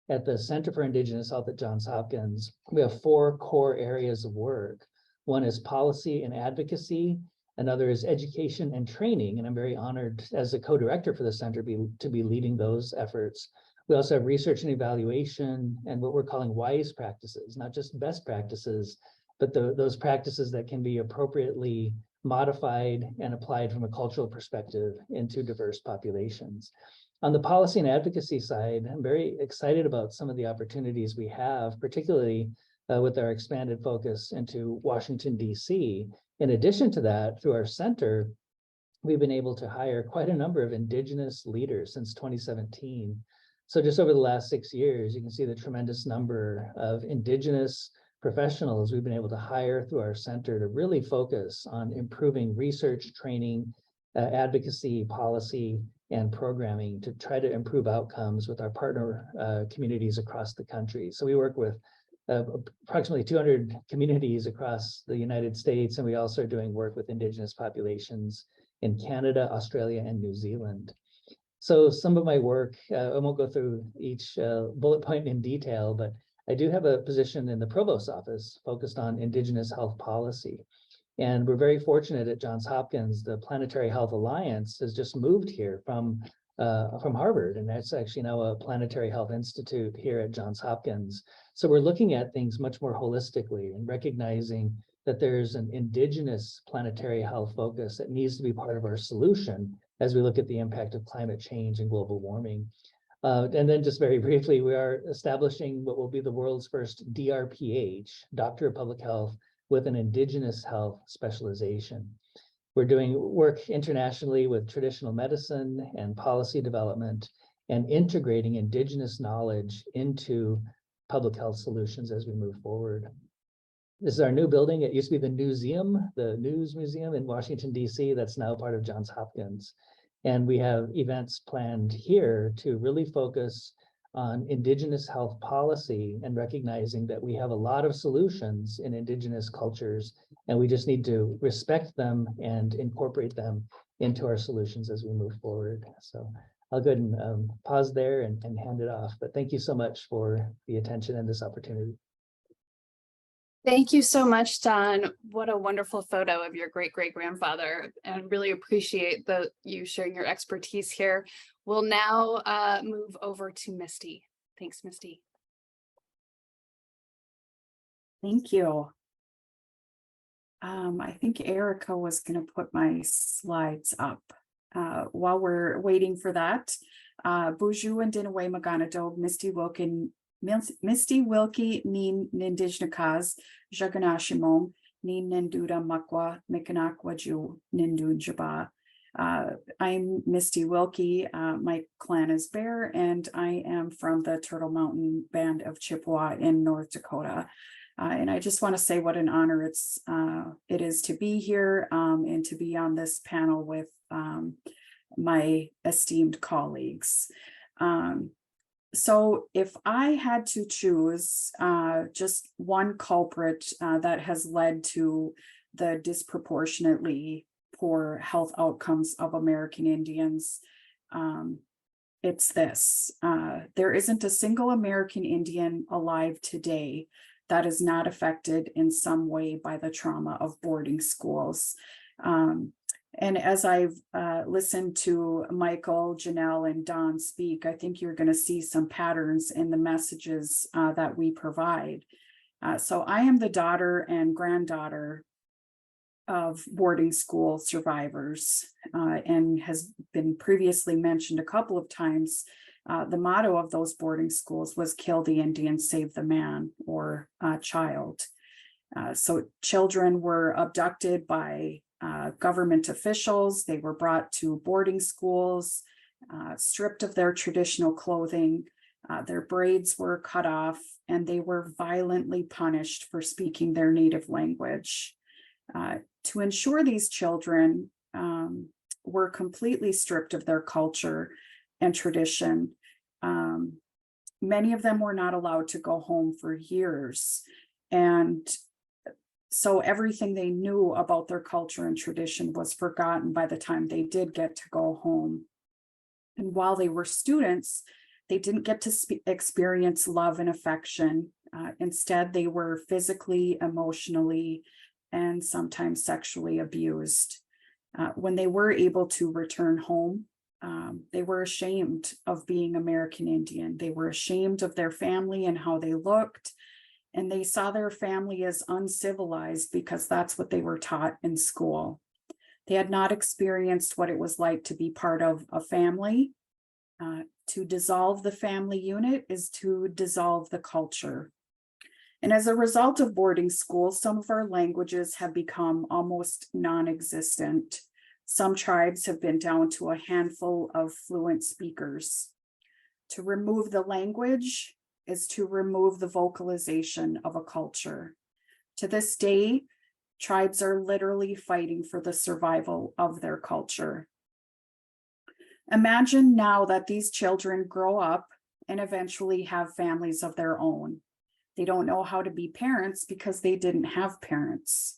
at the Center for Indigenous Health at Johns Hopkins, we have 4 core areas of work. One is policy and advocacy, another is education and training, and I'm very honored as a co-director for the center to be leading those efforts. We also have research and evaluation and what we're calling wise practices, not just best practices, but those practices that can be appropriately modified and applied from a cultural perspective into diverse populations. On the policy and advocacy side, I'm very excited about some of the opportunities we have, particularly with our expanded focus into Washington, D.C. In addition to that, through our center, we've been able to hire quite a number of Indigenous leaders since 2017. So just over the last 6 years, you can see the tremendous number of Indigenous professionals we've been able to hire through our center to really focus on improving research, training, advocacy, policy, and programming to try to improve outcomes with our partner communities across the country. So we work with approximately 200 communities across the United States, and we also are doing work with Indigenous populations in Canada, Australia, and New Zealand. So some of my work, I won't go through each bullet point in detail, but I do have a position in the Provost's office focused on Indigenous health policy. And we're very fortunate at Johns Hopkins. The Planetary Health Alliance has just moved here from Harvard, and that's actually now a Planetary Health Institute here at Johns Hopkins. So we're looking at things much more holistically and recognizing that there's an Indigenous planetary health focus that needs to be part of our solution as we look at the impact of climate change and global warming. And then just very briefly, we are establishing what will be the world's first DRPH, Doctor of Public Health, with an Indigenous health specialization. We're doing work internationally with traditional medicine and policy development and integrating Indigenous knowledge into public health solutions as we move forward. This is our new building. It used to be the Newseum, the News Museum in Washington, D.C. That's now part of Johns Hopkins. And we have events planned here to really focus on Indigenous health policy and recognizing that we have a lot of solutions in Indigenous cultures, and we just need to respect them and incorporate them into our solutions as we move forward. So I'll go ahead and pause there and hand it off. But thank you so much for the attention and this opportunity. Thank you so much, Don. What a wonderful photo of your great-great-grandfather, and really appreciate you sharing your expertise here. We'll now move over to Misty. Thanks, Misty. Thank you. I think Erica was going to put my slides up. While we're waiting for that, Buju and Dinaway Maganadog, Misty Wilkie Nin Nindigenous Jaganashimong Nin Ninduda Makwa Mikanakwa Ju Nindun Jaba. I'm Misty Wilkie. My clan is Bear, and I am from the Turtle Mountain Band of Chippewa in North Dakota. And I just want to say what an honor it is to be here and to be on this panel with my esteemed colleagues. So if I had to choose just one culprit that has led to the disproportionately poor health outcomes of American Indians, it's this. There isn't a single American Indian alive today that is not affected in some way by the trauma of boarding schools. And as I've listened to Michael, Janelle, and Don speak, I think you're going to see some patterns in the messages that we provide. So I am the daughter and granddaughter of boarding school survivors, and has been previously mentioned a couple of times. The motto of those boarding schools was "Kill the Indian, save the man," or child. So children were abducted by government officials. They were brought to boarding schools, stripped of their traditional clothing. Their braids were cut off, and they were violently punished for speaking their native language. To ensure these children were completely stripped of their culture and tradition, many of them were not allowed to go home for years. And so everything they knew about their culture and tradition was forgotten by the time they did get to go home. And while they were students, they didn't get to experience love and affection. Instead, they were physically, emotionally, and sometimes sexually abused. When they were able to return home, they were ashamed of being American Indian. They were ashamed of their family and how they looked. And they saw their family as uncivilized because that's what they were taught in school. They had not experienced what it was like to be part of a family. To dissolve the family unit is to dissolve the culture. And as a result of boarding school, some of our languages have become almost non-existent. Some tribes have been down to a handful of fluent speakers. To remove the language is to remove the vocalization of a culture. To this day, tribes are literally fighting for the survival of their culture. Imagine now that these children grow up and eventually have families of their own. They don't know how to be parents because they didn't have parents.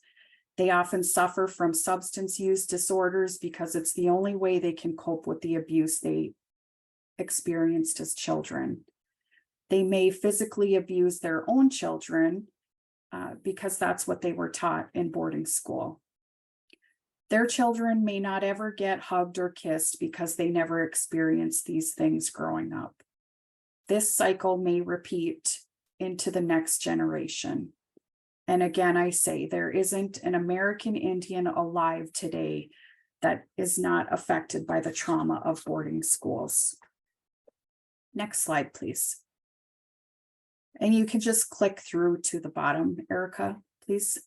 They often suffer from substance use disorders because it's the only way they can cope with the abuse they experienced as children. They may physically abuse their own children because that's what they were taught in boarding school. Their children may not ever get hugged or kissed because they never experienced these things growing up. This cycle may repeat into the next generation. And again, I say there isn't an American Indian alive today that is not affected by the trauma of boarding schools. Next slide, please. And you can just click through to the bottom, Erica, please.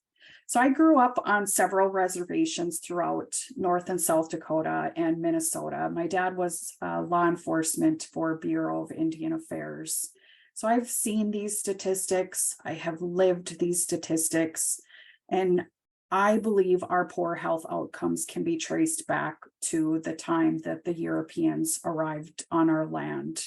So I grew up on several reservations throughout North and South Dakota and Minnesota. My dad was law enforcement for Bureau of Indian Affairs. So I've seen these statistics, I have lived these statistics, and I believe our poor health outcomes can be traced back to the time that the Europeans arrived on our land.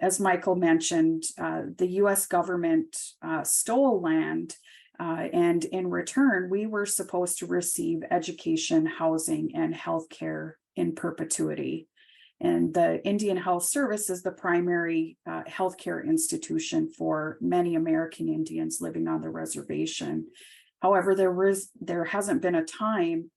As Michael mentioned, the US government stole land, and in return, we were supposed to receive education, housing, and healthcare in perpetuity. And the Indian Health Service is the primary healthcare institution for many American Indians living on the reservation. However, there hasn't been a time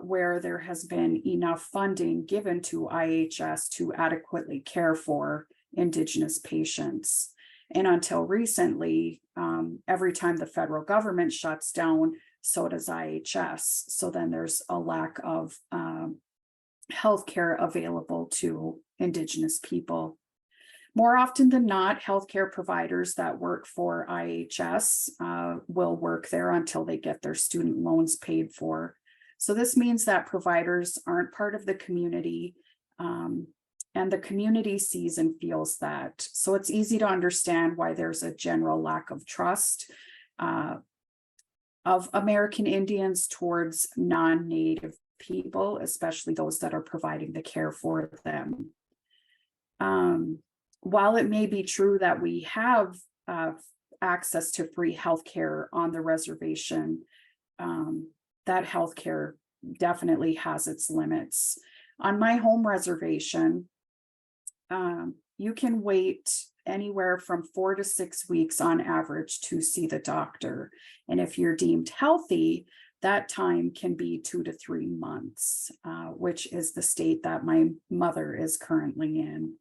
where there has been enough funding given to IHS to adequately care for Indigenous patients. And until recently, every time the federal government shuts down, so does IHS. So then there's a lack of healthcare available to Indigenous people. More often than not, healthcare providers that work for IHS will work there until they get their student loans paid for. So this means that providers aren't part of the community, and the community sees and feels that. So it's easy to understand why there's a general lack of trust of American Indians towards non-Native people, especially those that are providing the care for them. While it may be true that we have access to free healthcare on the reservation, that healthcare definitely has its limits. On my home reservation, you can wait anywhere from 4 to 6 weeks on average to see the doctor. And if you're deemed healthy, that time can be 2 to 3 months, which is the state that my mother is currently in.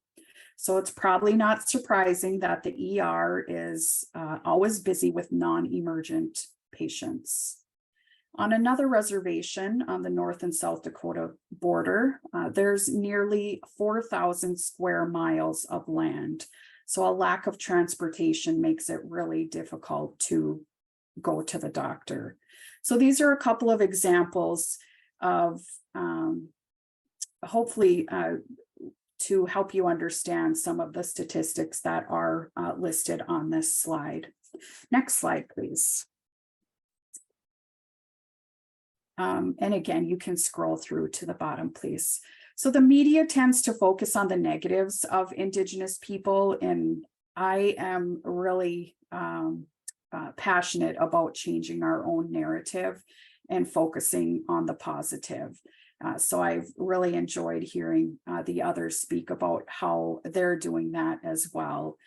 So it's probably not surprising that the ER is always busy with non-emergent patients. On another reservation on the North and South Dakota border, there's nearly 4,000 square miles of land. So a lack of transportation makes it really difficult to go to the doctor. So these are a couple of examples of hopefully to help you understand some of the statistics that are listed on this slide. Next slide, please. And again, you can scroll through to the bottom, please. So the media tends to focus on the negatives of Indigenous people, and I am really passionate about changing our own narrative and focusing on the positive. So I've really enjoyed hearing the others speak about how they're doing that as well.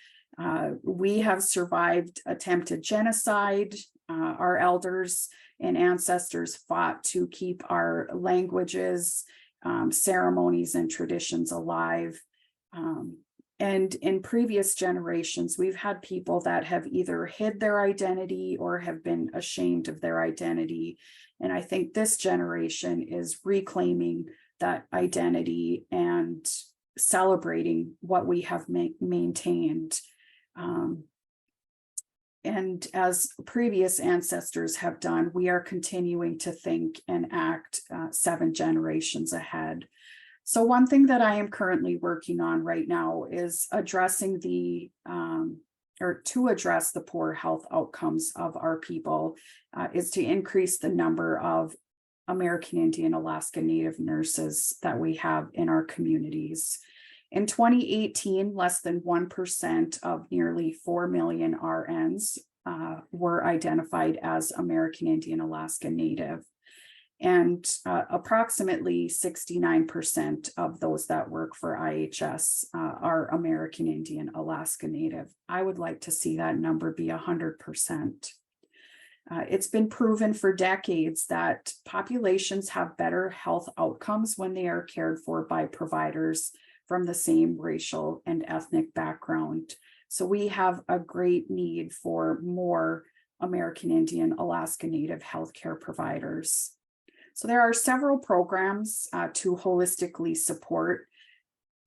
We have survived attempted genocide. Our elders and ancestors fought to keep our languages, ceremonies, and traditions alive. And in previous generations, we've had people that have either hid their identity or have been ashamed of their identity. And I think this generation is reclaiming that identity and celebrating what we have maintained. And as previous ancestors have done, we are continuing to think and act 7 generations ahead. So one thing that I am currently working on right now is addressing to address the poor health outcomes of our people, is to increase the number of American Indian Alaska Native nurses that we have in our communities. In 2018, less than 1% of nearly 4 million RNs were identified as American Indian Alaska Native. And approximately 69% of those that work for IHS are American Indian Alaska Native. I would like to see that number be 100%. It's been proven for decades that populations have better health outcomes when they are cared for by providers from the same racial and ethnic background. So we have a great need for more American Indian, Alaska Native healthcare providers. So there are several programs to holistically support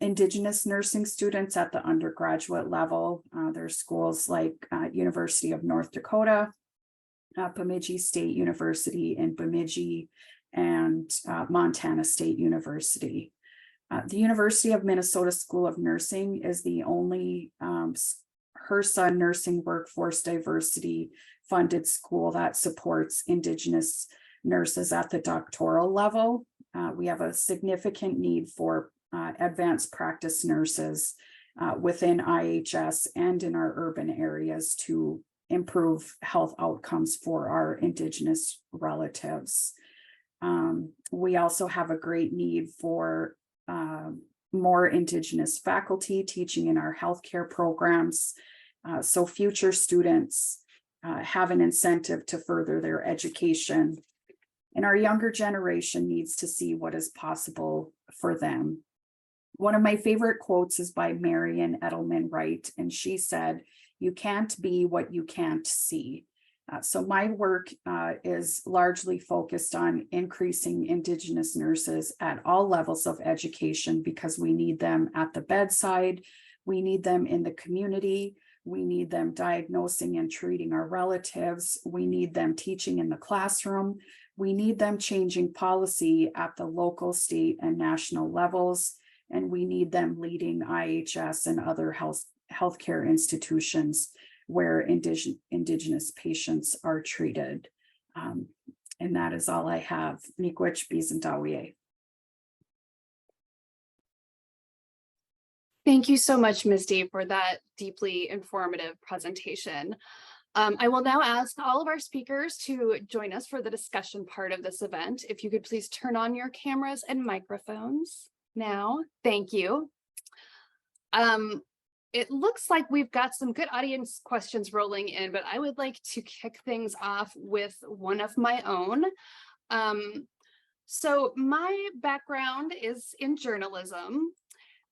Indigenous nursing students at the undergraduate level. There's schools like University of North Dakota, Bemidji State University in Bemidji, and Montana State University. The University of Minnesota School of Nursing is the only HRSA nursing workforce diversity funded school that supports Indigenous nurses at the doctoral level. We have a significant need for advanced practice nurses within IHS and in our urban areas to improve health outcomes for our Indigenous relatives. We also have a great need for more Indigenous faculty teaching in our healthcare programs. So future students have an incentive to further their education. And our younger generation needs to see what is possible for them. One of my favorite quotes is by Marian Edelman Wright, and she said, "You can't be what you can't see." So my work is largely focused on increasing Indigenous nurses at all levels of education because we need them at the bedside, we need them in the community, we need them diagnosing and treating our relatives, we need them teaching in the classroom, we need them changing policy at the local, state, and national levels, and we need them leading IHS and other healthcare institutions where Indigenous patients are treated. And that is all I have. Miigwech Bisandawiye. Thank you so much, Ms. D, for that deeply informative presentation. I will now ask all of our speakers to join us for the discussion part of this event. If you could please turn on your cameras and microphones now. Thank you. It looks like we've got some good audience questions rolling in, but I would like to kick things off with one of my own. So my background is in journalism,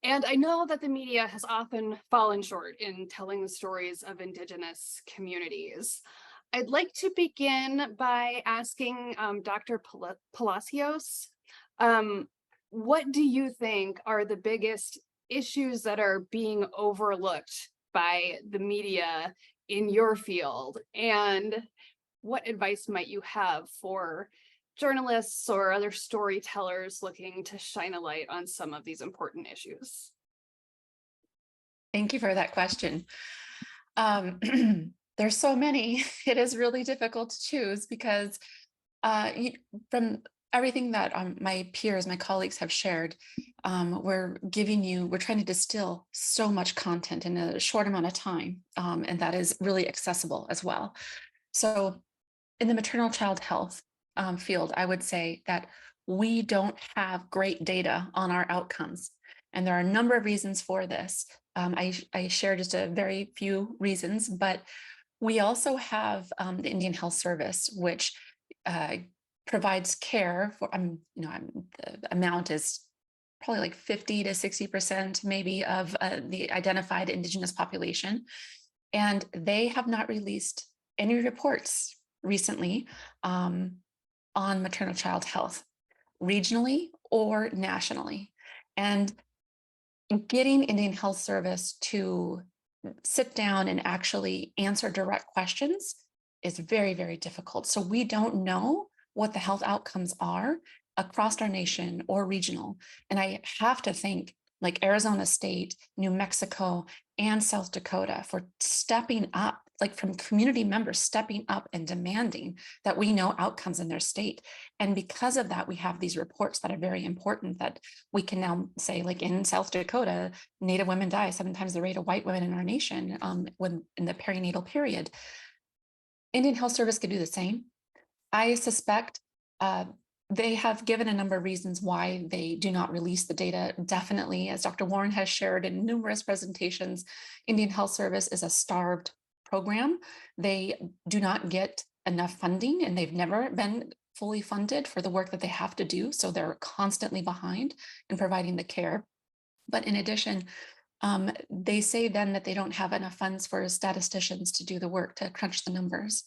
and I know that the media has often fallen short in telling the stories of Indigenous communities. I'd like to begin by asking Dr. Palacios, what do you think are the biggest issues that are being overlooked by the media in your field? And what advice might you have for journalists or other storytellers looking to shine a light on some of these important issues? Thank you for that question. There's so many. It is really difficult to choose because from everything that my peers, my colleagues have shared, we're trying to distill so much content in a short amount of time, and that is really accessible as well. So in the maternal child health field, I would say that we don't have great data on our outcomes. And there are a number of reasons for this. I share just a very few reasons, but we also have the Indian Health Service, which provides care for, the amount is probably like 50 to 60% maybe of the identified Indigenous population. And they have not released any reports recently on maternal child health, regionally or nationally. And getting Indian Health Service to sit down and actually answer direct questions is very, very difficult. So we don't know what the health outcomes are across our nation or regional. And I have to thank like Arizona State, New Mexico, and South Dakota for stepping up, like from community members stepping up and demanding that we know outcomes in their state. And because of that, we have these reports that are very important that we can now say, like in South Dakota, Native women die 7 times the rate of white women in our nation when in the perinatal period. Indian Health Service could do the same. I suspect they have given a number of reasons why they do not release the data. Definitely, as Dr. Warren has shared in numerous presentations, Indian Health Service is a starved program. They do not get enough funding, and they've never been fully funded for the work that they have to do. So they're constantly behind in providing the care. But in addition, They say then that they don't have enough funds for statisticians to do the work to crunch the numbers.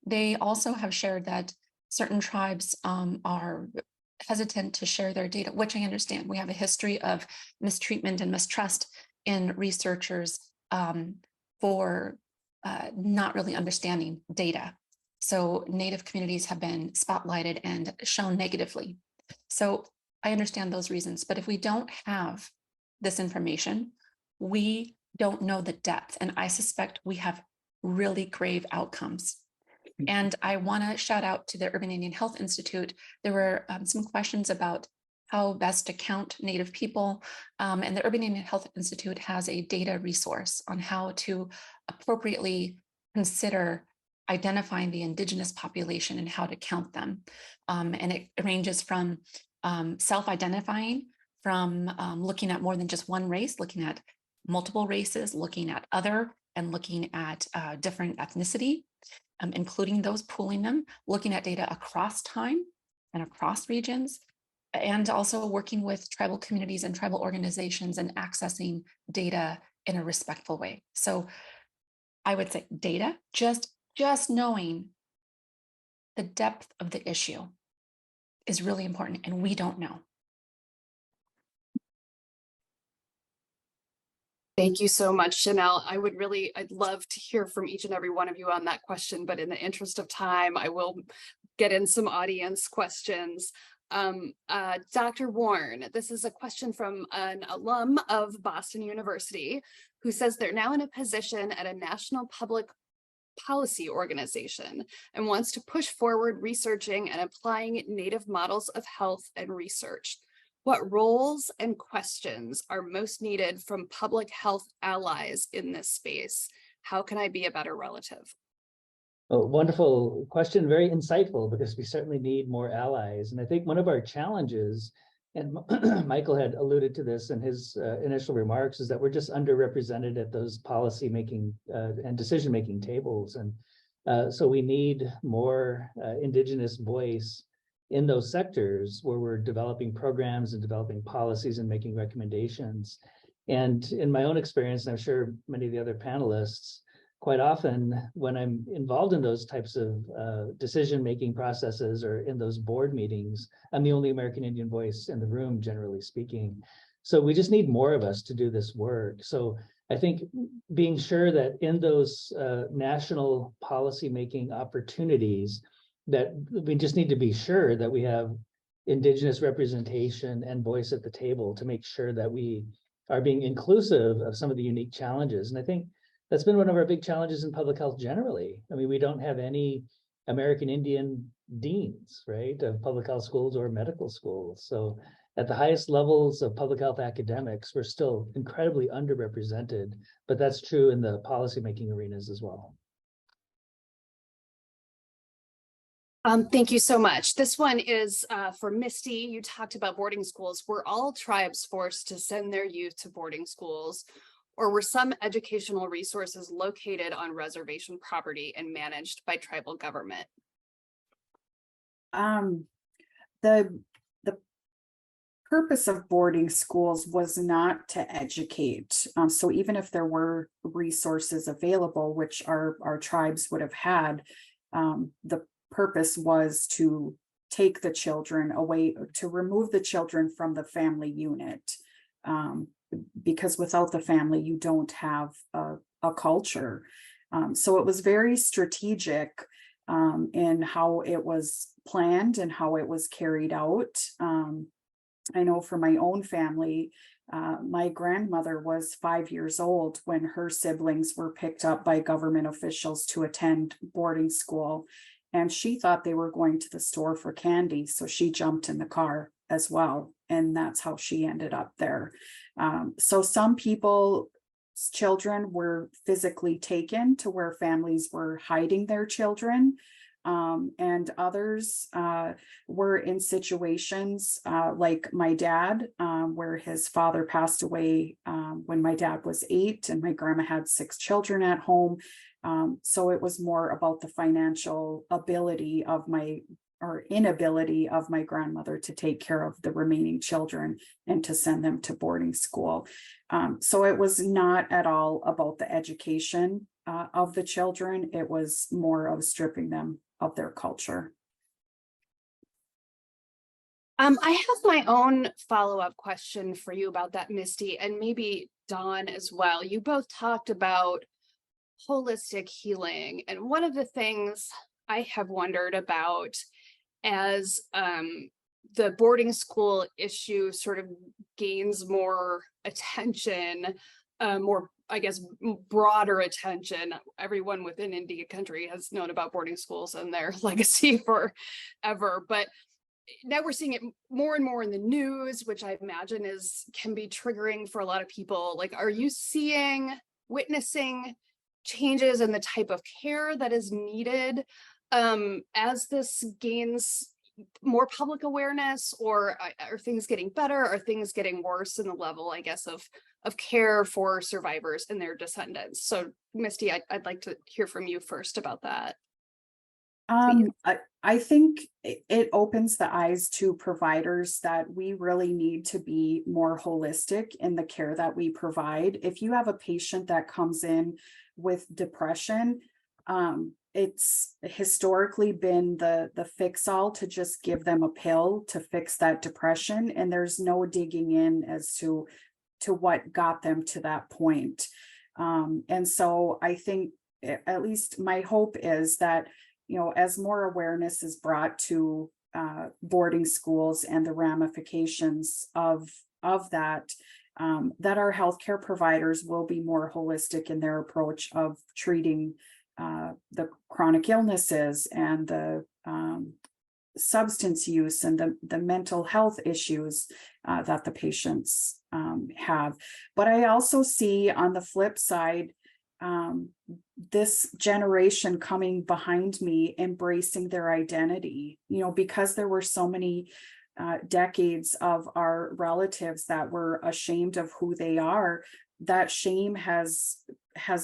They also have shared that certain tribes are hesitant to share their data, which I understand. We have a history of mistreatment and mistrust in researchers for not really understanding data. So Native communities have been spotlighted and shown negatively. So I understand those reasons, but if we don't have this information, we don't know the depth, and I suspect we have really grave outcomes. And I want to shout out to the Urban Indian Health Institute. There were some questions about how best to count Native people. And the Urban Indian Health Institute has a data resource on how to appropriately consider identifying the Indigenous population and how to count them. And it ranges from self-identifying, from looking at more than just one race, looking at multiple races, looking at other, and looking at different ethnicity, including those, pooling them, looking at data across time and across regions, and also working with tribal communities and tribal organizations and accessing data in a respectful way. So I would say data, just knowing the depth of the issue is really important, and we don't know. Thank you so much, Chanel. I'd love to hear from each and every one of you on that question, but in the interest of time, I will get in some audience questions. Dr. Warren, this is a question from an alum of Boston University who says they're now in a position at a national public policy organization and wants to push forward researching and applying Native models of health and research. What roles and questions are most needed from public health allies in this space? How can I be a better relative? Oh, wonderful question, very insightful, because we certainly need more allies. And I think one of our challenges, and Michael had alluded to this in his initial remarks, is that we're just underrepresented at those policy making and decision making tables. And so we need more Indigenous voice in those sectors where we're developing programs and developing policies and making recommendations. And in my own experience, and I'm sure many of the other panelists, quite often when I'm involved in those types of decision-making processes or in those board meetings, I'm the only American Indian voice in the room, generally speaking. So we just need more of us to do this work. So I think being sure that in those national policy-making opportunities, that we just need to be sure that we have Indigenous representation and voice at the table to make sure that we are being inclusive of some of the unique challenges. And I think that's been one of our big challenges in public health generally. I mean, we don't have any American Indian deans, right, of public health schools or medical schools. So at the highest levels of public health academics, we're still incredibly underrepresented, but that's true in the policymaking arenas as well. Thank you so much. This one is for Misty. You talked about boarding schools. Were all tribes forced to send their youth to boarding schools, or were some educational resources located on reservation property and managed by tribal government? The purpose of boarding schools was not to educate. So even if there were resources available, which our tribes would have had, the purpose was to take the children away, to remove the children from the family unit. Because without the family, you don't have a culture. So it was very strategic in how it was planned and how it was carried out. I know for my own family, my grandmother was 5 years old when her siblings were picked up by government officials to attend boarding school. And she thought they were going to the store for candy. So she jumped in the car as well. And that's how she ended up there. So some people's children were physically taken to where families were hiding their children. And others were in situations like my dad, where his father passed away when my dad was 8 and my grandma had 6 children at home. So it was more about the financial ability of or inability of my grandmother to take care of the remaining children and to send them to boarding school. So it was not at all about the education of the children. It was more of stripping them of their culture. I have my own follow-up question for you about that, Misty, and maybe Dawn as well. You both talked about holistic healing, and one of the things I have wondered about as the boarding school issue sort of gains more attention, more, I guess, broader attention. Everyone within Indian country has known about boarding schools and their legacy forever, but now we're seeing it more and more in the news, which I imagine can be triggering for a lot of people. Like, are you witnessing changes in the type of care that is needed as this gains more public awareness, or are things getting better? Are things getting worse in the level, I guess, of care for survivors and their descendants? So Misty, I'd like to hear from you first about that. I think it opens the eyes to providers that we really need to be more holistic in the care that we provide. If you have a patient that comes in with depression, it's historically been the fix-all to just give them a pill to fix that depression, and there's no digging in as to what got them to that point. And so I think, at least my hope is that, as more awareness is brought to boarding schools and the ramifications of that, that our healthcare providers will be more holistic in their approach of treating the chronic illnesses and the substance use and the mental health issues that the patients have. But I also see on the flip side, this generation coming behind me embracing their identity, because there were so many decades of our relatives that were ashamed of who they are. That shame has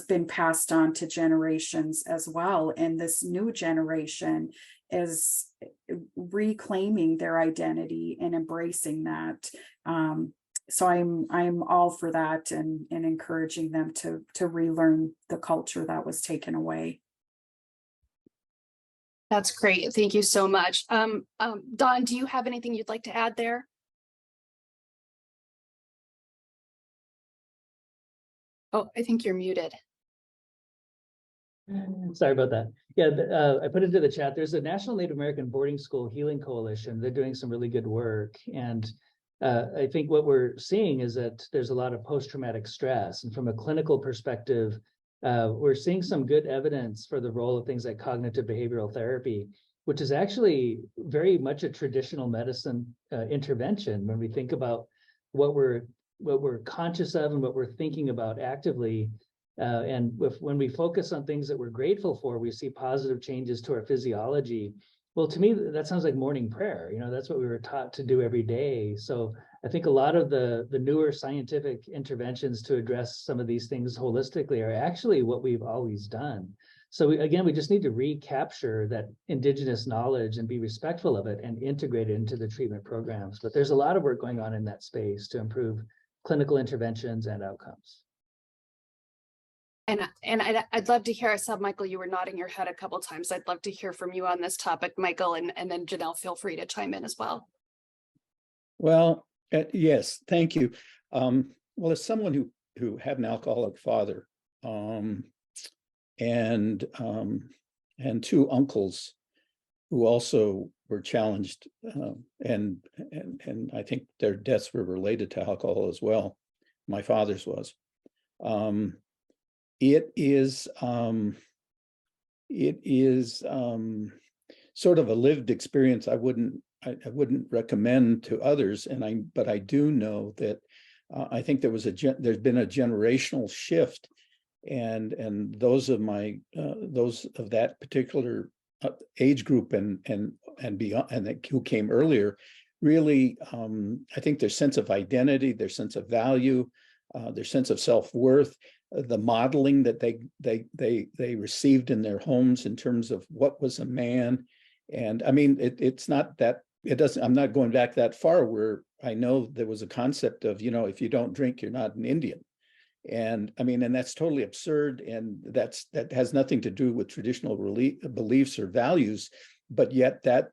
been passed on to generations as well, and this new generation is reclaiming their identity and embracing that. So I'm all for that, and encouraging them to relearn the culture that was taken away. That's great. Thank you so much. Dawn, do you have anything you'd like to add there? Oh, I think you're muted. Sorry about that. Yeah, I put into the chat, there's a National Native American Boarding School Healing Coalition. They're doing some really good work. And I think what we're seeing is that there's a lot of post-traumatic stress. And from a clinical perspective, we're seeing some good evidence for the role of things like cognitive behavioral therapy, which is actually very much a traditional medicine intervention when we think about what we're conscious of and what we're thinking about actively. And when we focus on things that we're grateful for, we see positive changes to our physiology. Well, to me, that sounds like morning prayer. That's what we were taught to do every day. So I think a lot of the newer scientific interventions to address some of these things holistically are actually what we've always done. So we just need to recapture that Indigenous knowledge and be respectful of it and integrate it into the treatment programs. But there's a lot of work going on in that space to improve clinical interventions and outcomes. And I'd love to hear, I saw, Michael, you were nodding your head a couple of times. I'd love to hear from you on this topic, Michael, and then Janelle, feel free to chime in as well. Well, yes, thank you. Well, as someone who had an alcoholic father, and two uncles who also were challenged, and I think their deaths were related to alcohol as well. My father's was. It is sort of a lived experience. I wouldn't recommend to others, but I do know that I think there's been a generational shift, and those of that particular age group and beyond, and who came earlier, really, I think their sense of identity, their sense of value, their sense of self-worth, the modeling that they received in their homes in terms of what was a man. And I mean, it's not that, it doesn't, I'm not going back that far where I know there was a concept of, if you don't drink, you're not an Indian. And I mean, and that's totally absurd. And that has nothing to do with traditional beliefs or values, but yet that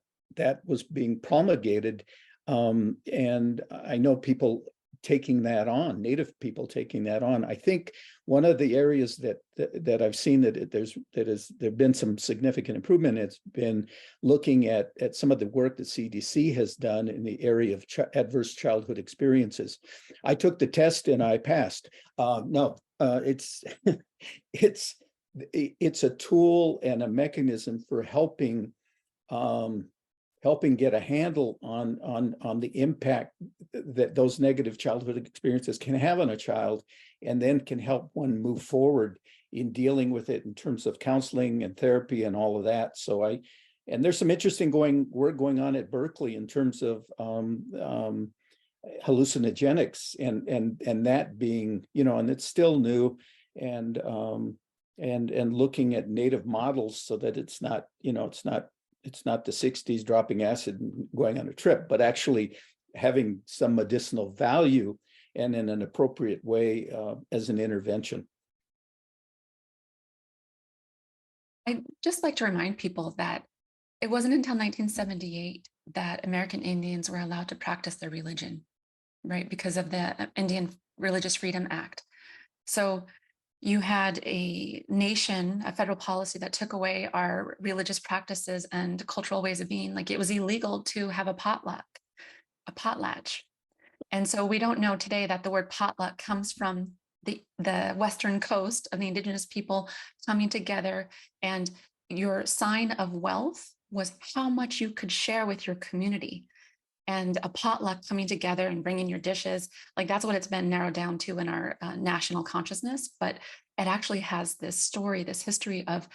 was being promulgated. And I know people taking that on, Native people taking that on. I think one of the areas that I've seen there've been some significant improvement. It's been looking at some of the work that CDC has done in the area of adverse childhood experiences. I took the test and I passed. It's it's a tool and a mechanism for helping get a handle on the impact that those negative childhood experiences can have on a child, and then can help one move forward in dealing with it in terms of counseling and therapy and all of that. So and there's some interesting work going on at Berkeley in terms of hallucinogenics and that being, and it's still new, and looking at native models so that it's not the 60s dropping acid and going on a trip, but actually having some medicinal value and in an appropriate way as an intervention. I'd just like to remind people that it wasn't until 1978 that American Indians were allowed to practice their religion, right? Because of the Indian Religious Freedom Act. So you had a nation, a federal policy that took away our religious practices and cultural ways of being. Like, it was illegal to have a potlatch. And so we don't know today that the word potluck comes from the western coast of the Indigenous people coming together, and your sign of wealth was how much you could share with your community. And a potluck coming together and bringing your dishes, like that's what it's been narrowed down to in our national consciousness. But it actually has this story, this history of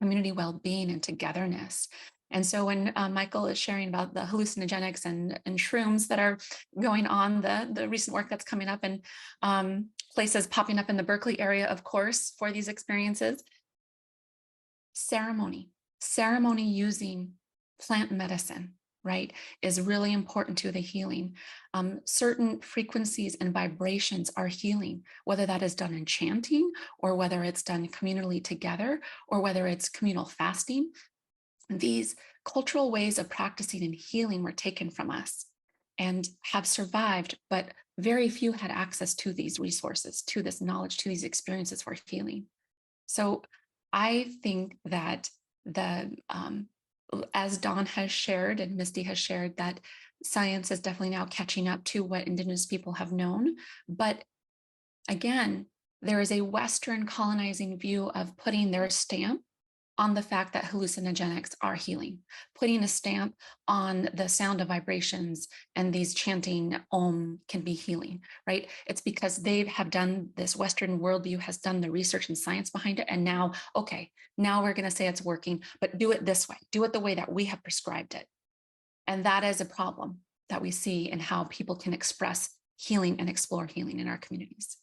community well-being and togetherness. And so when Michael is sharing about the hallucinogenics and shrooms that are going on, the recent work that's coming up and places popping up in the Berkeley area, of course, for these experiences, ceremony using plant medicine, right, is really important to the healing. Certain frequencies and vibrations are healing, whether that is done in chanting or whether it's done communally together or whether it's communal fasting. These cultural ways of practicing and healing were taken from us and have survived, but very few had access to these resources, to this knowledge, to these experiences for healing. So I think that as Dawn has shared and Misty has shared, that science is definitely now catching up to what Indigenous people have known. But again, there is a Western colonizing view of putting their stamp on the fact that hallucinogenics are healing, putting a stamp on the sound of vibrations and these chanting Om can be healing, right? It's because they have done this, Western worldview has done the research and science behind it. And now, okay, now we're gonna say it's working, but do it this way, do it the way that we have prescribed it. And that is a problem that we see in how people can express healing and explore healing in our communities.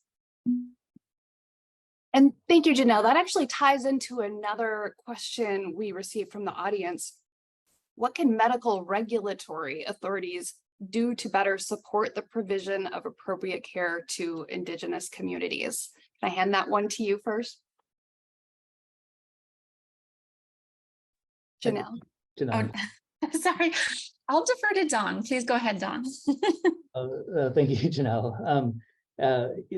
And thank you, Janelle. That actually ties into another question we received from the audience. What can medical regulatory authorities do to better support the provision of appropriate care to Indigenous communities? Can I hand that one to you first? Janelle. Janelle. Oh, sorry, I'll defer to Dawn. Please go ahead, Dawn. Thank you, Janelle.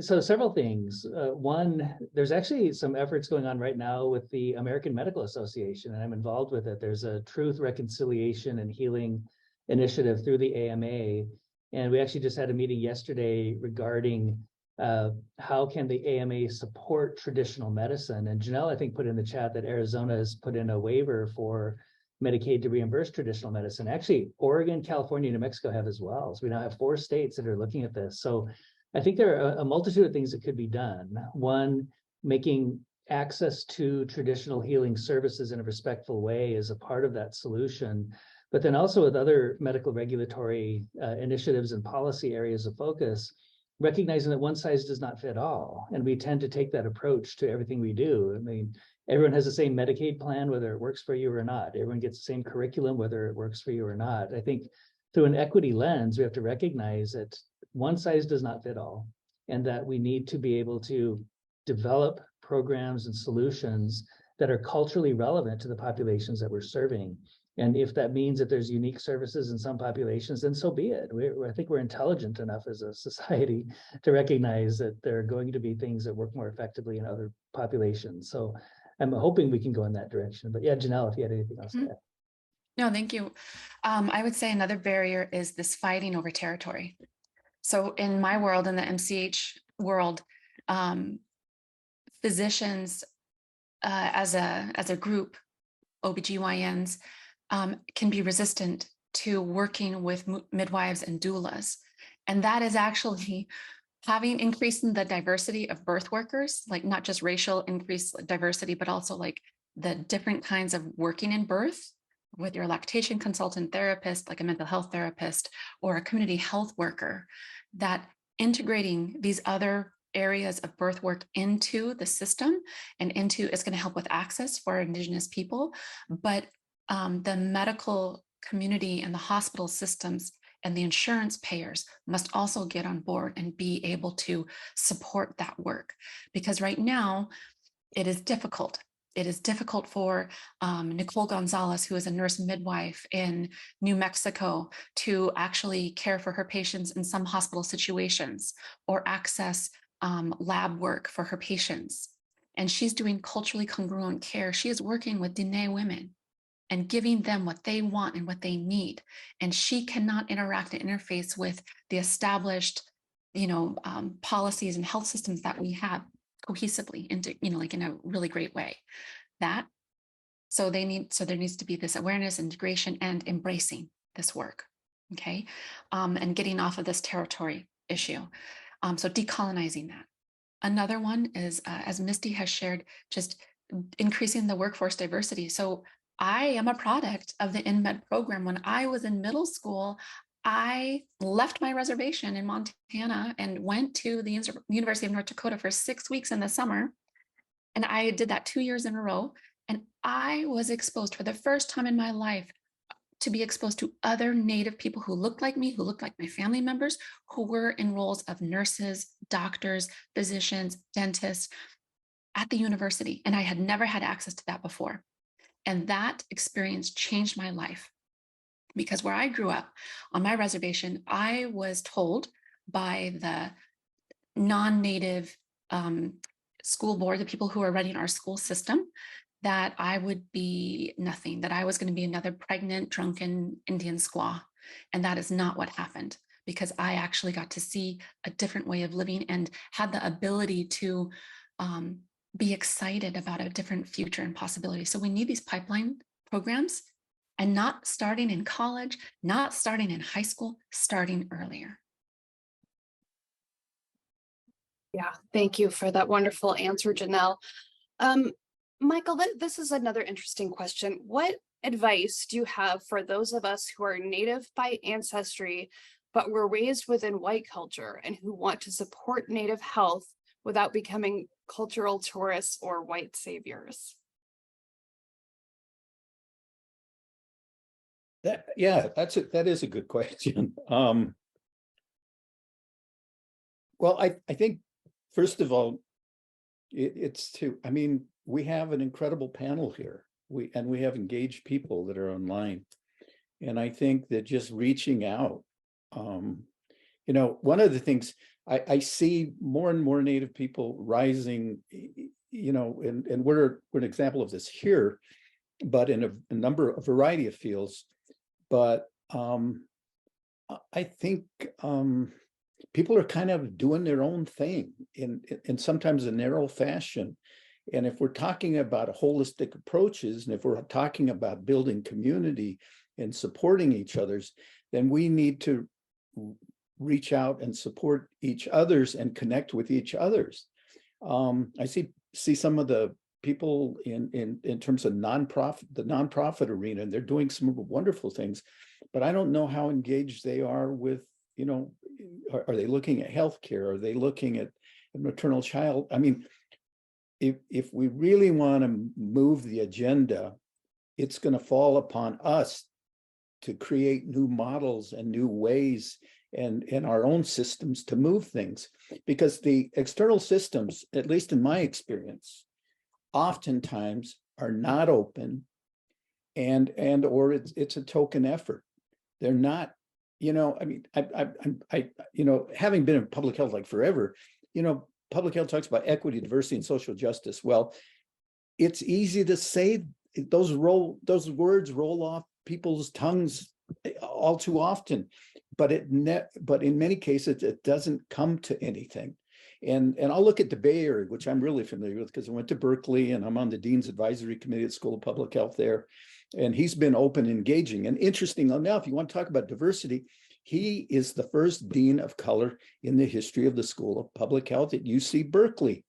So several things. One, there's actually some efforts going on right now with the American Medical Association, and I'm involved with it. There's a Truth, Reconciliation, and Healing initiative through the AMA. And we actually just had a meeting yesterday regarding how can the AMA support traditional medicine. And Janelle, I think, put in the chat that Arizona has put in a waiver for Medicaid to reimburse traditional medicine. Actually, Oregon, California, New Mexico have as well. So we now have 4 states that are looking at this. So I think there are a multitude of things that could be done. One, making access to traditional healing services in a respectful way is a part of that solution. But then also with other medical regulatory initiatives and policy areas of focus, recognizing that one size does not fit all. And we tend to take that approach to everything we do. I mean, everyone has the same Medicaid plan, whether it works for you or not. Everyone gets the same curriculum, whether it works for you or not. I think through an equity lens, we have to recognize that one size does not fit all, and that we need to be able to develop programs and solutions that are culturally relevant to the populations that we're serving. And if that means that there's unique services in some populations, then so be it. I think we're intelligent enough as a society to recognize that there are going to be things that work more effectively in other populations. So I'm hoping we can go in that direction. But yeah, Janelle, if you had anything else to add. No, thank you. I would say another barrier is this fighting over territory. So in my world, in the MCH world, physicians as a group, OBGYNs, can be resistant to working with midwives and doulas. And that is actually having increased in the diversity of birth workers, like not just racial increased diversity, but also like the different kinds of working in birth with your lactation consultant therapist, like a mental health therapist or a community health worker, that integrating these other areas of birth work into the system and into it's going to help with access for Indigenous people. But the medical community and the hospital systems and the insurance payers must also get on board and be able to support that work. Because right now it is difficult. It is difficult for Nicole Gonzalez, who is a nurse midwife in New Mexico, to actually care for her patients in some hospital situations or access lab work for her patients. And she's doing culturally congruent care. She is working with Diné women and giving them what they want and what they need. And she cannot interact and interface with the established, policies and health systems that we have cohesively into, like in a really great way. So there needs to be this awareness, integration, and embracing this work, okay? And getting off of this territory issue. So decolonizing that. Another one is, as Misty has shared, just increasing the workforce diversity. So I am a product of the InMed program. When I was in middle school, I left my reservation in Montana and went to the University of North Dakota for 6 weeks in the summer. And I did that 2 years in a row. And I was exposed for the first time in my life to be exposed to other Native people who looked like me, who looked like my family members, who were in roles of nurses, doctors, physicians, dentists at the university. And I had never had access to that before. And that experience changed my life. Because where I grew up on my reservation, I was told by the non-Native school board, the people who are running our school system, that I would be nothing, that I was going to be another pregnant, drunken Indian squaw. And that is not what happened, because I actually got to see a different way of living and had the ability to be excited about a different future and possibility. So we need these pipeline programs, and not starting in college, not starting in high school, starting earlier. Yeah, thank you for that wonderful answer, Janelle. Michael, this is another interesting question. What advice do you have for those of us who are Native by ancestry, but were raised within white culture and who want to support Native health without becoming cultural tourists or white saviors? That is a good question. Well, I think, first of all, we have an incredible panel here. We have engaged people that are online. And I think that just reaching out, one of the things I see more and more Native people rising, and we're an example of this here, but in a variety of fields. But I think people are kind of doing their own thing in sometimes a narrow fashion. And if we're talking about holistic approaches, and if we're talking about building community and supporting each other's, then we need to reach out and support each other's and connect with each other's. I see some of the people in terms of the nonprofit arena, and they're doing some wonderful things, but I don't know how engaged they are with, are they looking at healthcare? Are they looking at maternal child? I mean, if we really want to move the agenda, it's going to fall upon us to create new models and new ways and in our own systems to move things. Because the external systems, at least in my experience, oftentimes are not open or it's a token effort. They're not, you know, I mean, I you know, having been in public health like forever, you know, public health talks about equity, diversity, and social justice. Well, it's easy to say those words roll off people's tongues all too often, but in many cases it doesn't come to anything. And I'll look at the Bay Area, which I'm really familiar with because I went to Berkeley and I'm on the Dean's Advisory Committee at School of Public Health there. And he's been open, engaging. And interesting enough, you want to talk about diversity, he is the first dean of color in the history of the School of Public Health at UC Berkeley.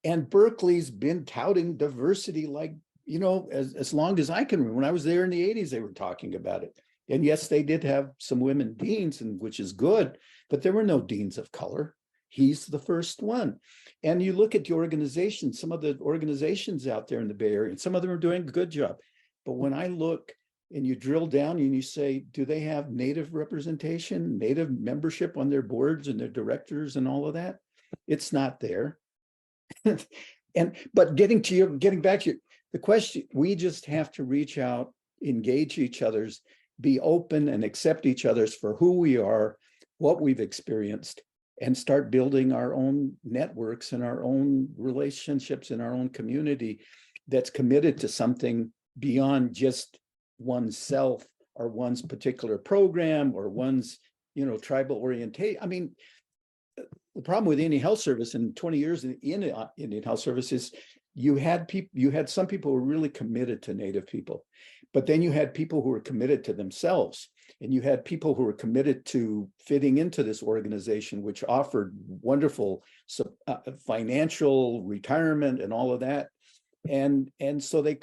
And Berkeley's been touting diversity like, you know, as long as I can remember. When I was there in the 80s, they were talking about it. And yes, they did have some women deans, and which is good, but there were no deans of color. He's the first one. And you look at the organizations, some of the organizations out there in the Bay Area, and some of them are doing a good job. But when I look and you drill down and you say, do they have Native representation, Native membership on their boards and their directors and all of that? It's not there. But getting back to the question, we just have to reach out, engage each other's, be open and accept each other's for who we are, what we've experienced, and start building our own networks and our own relationships in our own community that's committed to something beyond just oneself or one's particular program or one's, you know, tribal orientation. I mean, the problem with Indian Health Service in 20 years in Indian Health Service is you had some people who were really committed to Native people, but then you had people who were committed to themselves, and you had people who were committed to fitting into this organization, which offered wonderful financial retirement and all of that, and so they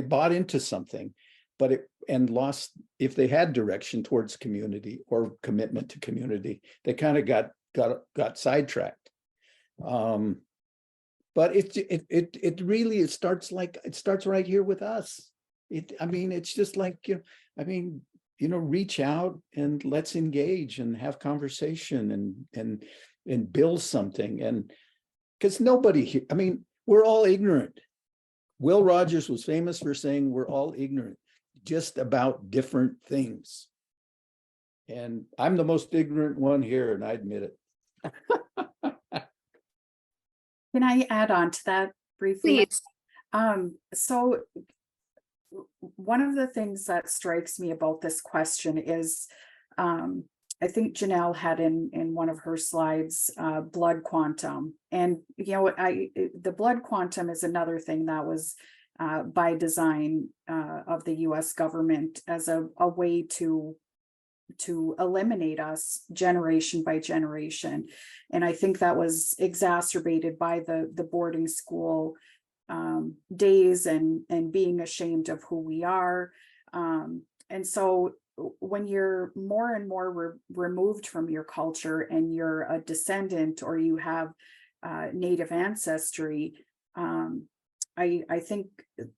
bought into something, but lost, if they had direction towards community or commitment to community, they kind of got sidetracked. But it really starts right here with us. I mean, it's just like, reach out and let's engage and have conversation and build something. And because nobody, we're all ignorant. Will Rogers was famous for saying we're all ignorant just about different things. And I'm the most ignorant one here, and I admit it. Can I add on to that briefly? Please. So one of the things that strikes me about this question is, I think Janelle had in one of her slides, blood quantum. And, the blood quantum is another thing that was by design of the US government as a way to eliminate us generation by generation. And I think that was exacerbated by the boarding school days and being ashamed of who we are. And so when you're more and more removed from your culture and you're a descendant or you have Native ancestry, I think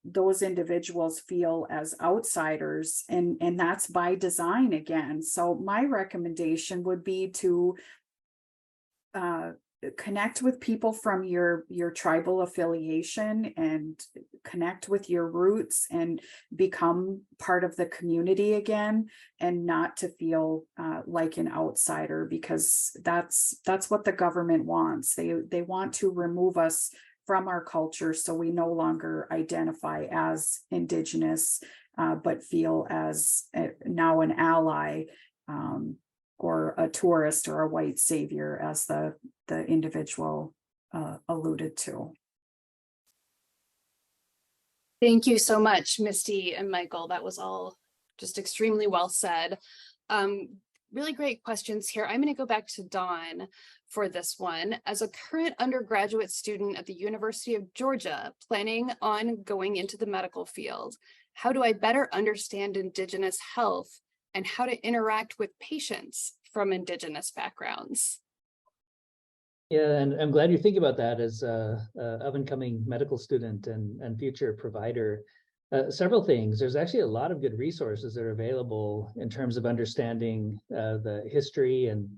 those individuals feel as outsiders, and that's by design again. So my recommendation would be to connect with people from your tribal affiliation and connect with your roots and become part of the community again, and not to feel like an outsider, because that's what the government wants. They want to remove us from our culture, so we no longer identify as Indigenous, but feel as now an ally or a tourist or a white savior, as the individual alluded to. Thank you so much, Misty and Michael. That was all just extremely well said. Really great questions here. I'm going to go back to Dawn for this one. As a current undergraduate student at the University of Georgia, planning on going into the medical field, how do I better understand Indigenous health and how to interact with patients from Indigenous backgrounds? Yeah, and I'm glad you think about that as a up-and-coming medical student and future provider. several things. There's actually a lot of good resources that are available in terms of understanding the history and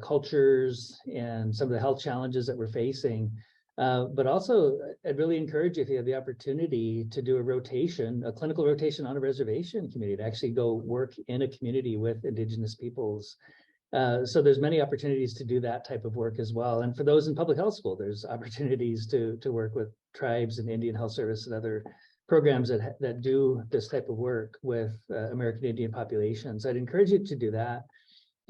cultures and some of the health challenges that we're facing. But also, I'd really encourage you, if you have the opportunity, to do a clinical rotation on a reservation community, to actually go work in a community with Indigenous peoples. So there's many opportunities to do that type of work as well. And for those in public health school, there's opportunities to work with tribes and Indian Health Service and other programs that do this type of work with American Indian populations. I'd encourage you to do that.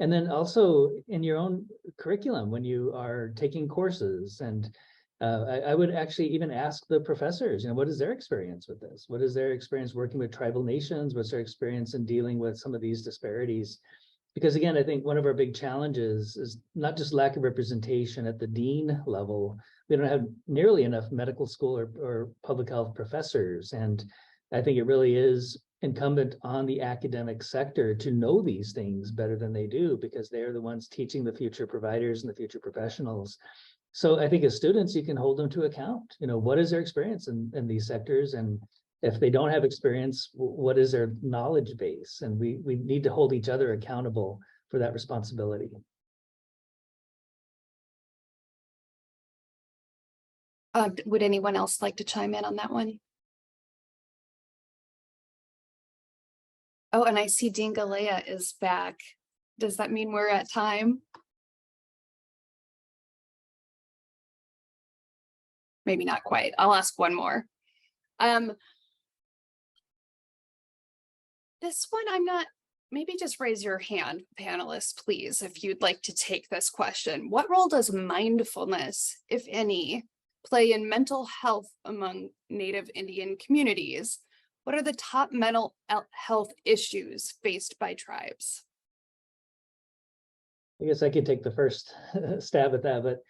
And then also in your own curriculum, when you are taking courses, and I would actually even ask the professors, what is their experience with this? What is their experience working with tribal nations? What's their experience in dealing with some of these disparities? Because again, I think one of our big challenges is not just lack of representation at the dean level. We don't have nearly enough medical school or public health professors. And I think it really is incumbent on the academic sector to know these things better than they do, because they're the ones teaching the future providers and the future professionals. So I think as students, you can hold them to account. What is their experience in these sectors? And if they don't have experience, what is their knowledge base? And we need to hold each other accountable for that responsibility. Would anyone else like to chime in on that one? Oh, and I see Dean Galea is back. Does that mean we're at time? Maybe not quite. I'll ask one more. This one, I'm not, maybe just raise your hand, panelists, please, if you'd like to take this question. What role does mindfulness, if any, play in mental health among Native Indian communities? What are the top mental health issues faced by tribes? I guess I could take the first stab at that, but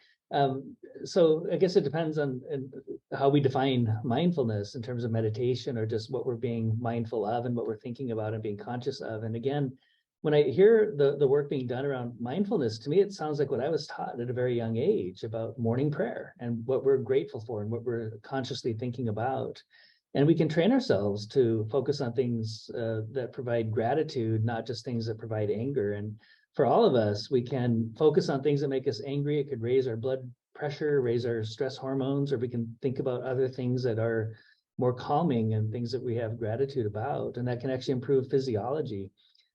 so I guess it depends on how we define mindfulness in terms of meditation, or just what we're being mindful of and what we're thinking about and being conscious of. And again, when I hear the work being done around mindfulness, to me, it sounds like what I was taught at a very young age about morning prayer and what we're grateful for and what we're consciously thinking about. And we can train ourselves to focus on things that provide gratitude, not just things that provide anger. And for all of us, we can focus on things that make us angry. It could raise our blood pressure, raise our stress hormones, or we can think about other things that are more calming and things that we have gratitude about. And that can actually improve physiology,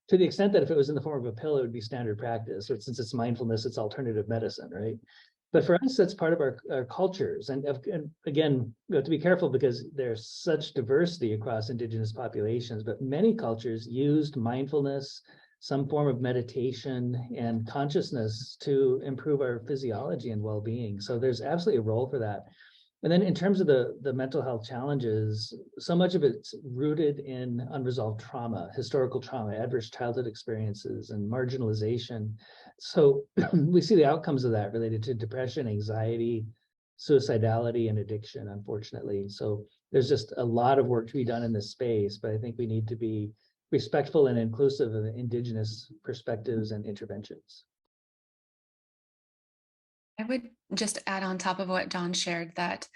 to the extent that if it was in the form of a pill, it would be standard practice. Or since it's mindfulness, it's alternative medicine, right? But for us, that's part of our cultures. And again, we have to be careful because there's such diversity across Indigenous populations, but many cultures used mindfulness, some form of meditation and consciousness to improve our physiology and well-being. So there's absolutely a role for that. And then in terms of the mental health challenges, so much of it's rooted in unresolved trauma, historical trauma, adverse childhood experiences, and marginalization. So we see the outcomes of that related to depression, anxiety, suicidality, and addiction, unfortunately. So there's just a lot of work to be done in this space, but I think we need to be respectful and inclusive of Indigenous perspectives and interventions. I would just add on top of what Don shared that,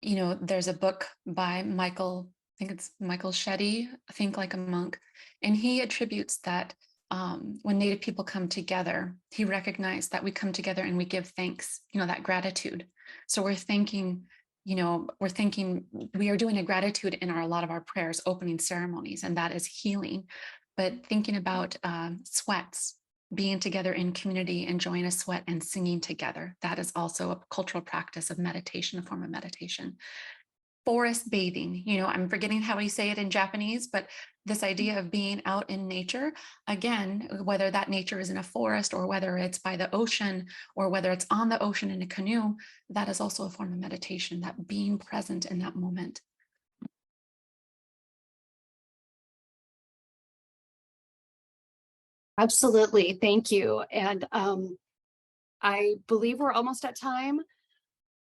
there's a book by Michael, I think it's Michael Shetty, Think Like a Monk, and he attributes that when Native people come together, he recognized that we come together and we give thanks, that gratitude. So we're thinking, we are doing a gratitude in a lot of our prayers, opening ceremonies, and that is healing. But thinking about sweats, being together in community, enjoying a sweat and singing together, that is also a cultural practice of meditation, a form of meditation. Forest bathing, I'm forgetting how we say it in Japanese, but this idea of being out in nature, again, whether that nature is in a forest or whether it's by the ocean or whether it's on the ocean in a canoe, that is also a form of meditation, that being present in that moment. Absolutely, thank you. And I believe we're almost at time.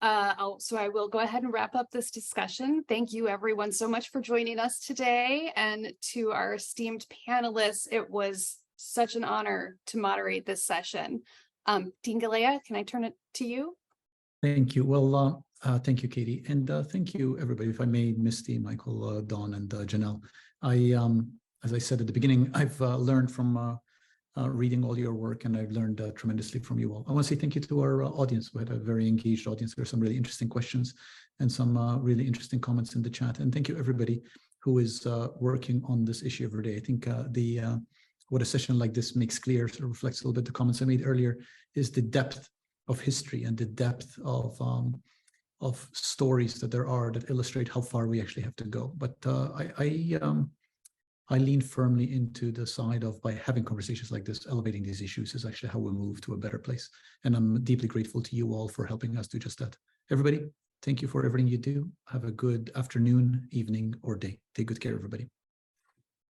So I will go ahead and wrap up this discussion. Thank you everyone so much for joining us today, and to our esteemed panelists. It was such an honor to moderate this session. Dean Galea, can I turn it to you? Thank you. Well, Thank you, Katie. And thank you, everybody. If I may, Misty, Michael, Dawn, and Janelle. As I said at the beginning, I've learned from reading all your work, and I've learned tremendously from you all. I want to say thank you to our audience. We had a very engaged audience. There are some really interesting questions and some really interesting comments in the chat. And thank you, everybody who is working on this issue every day. I think what a session like this makes clear, sort of reflects a little bit the comments I made earlier, is the depth of history and the depth of stories that there are that illustrate how far we actually have to go. But I lean firmly into the side of, by having conversations like this, elevating these issues is actually how we move to a better place. And I'm deeply grateful to you all for helping us do just that. Everybody, thank you for everything you do. Have a good afternoon, evening, or day. Take good care, everybody.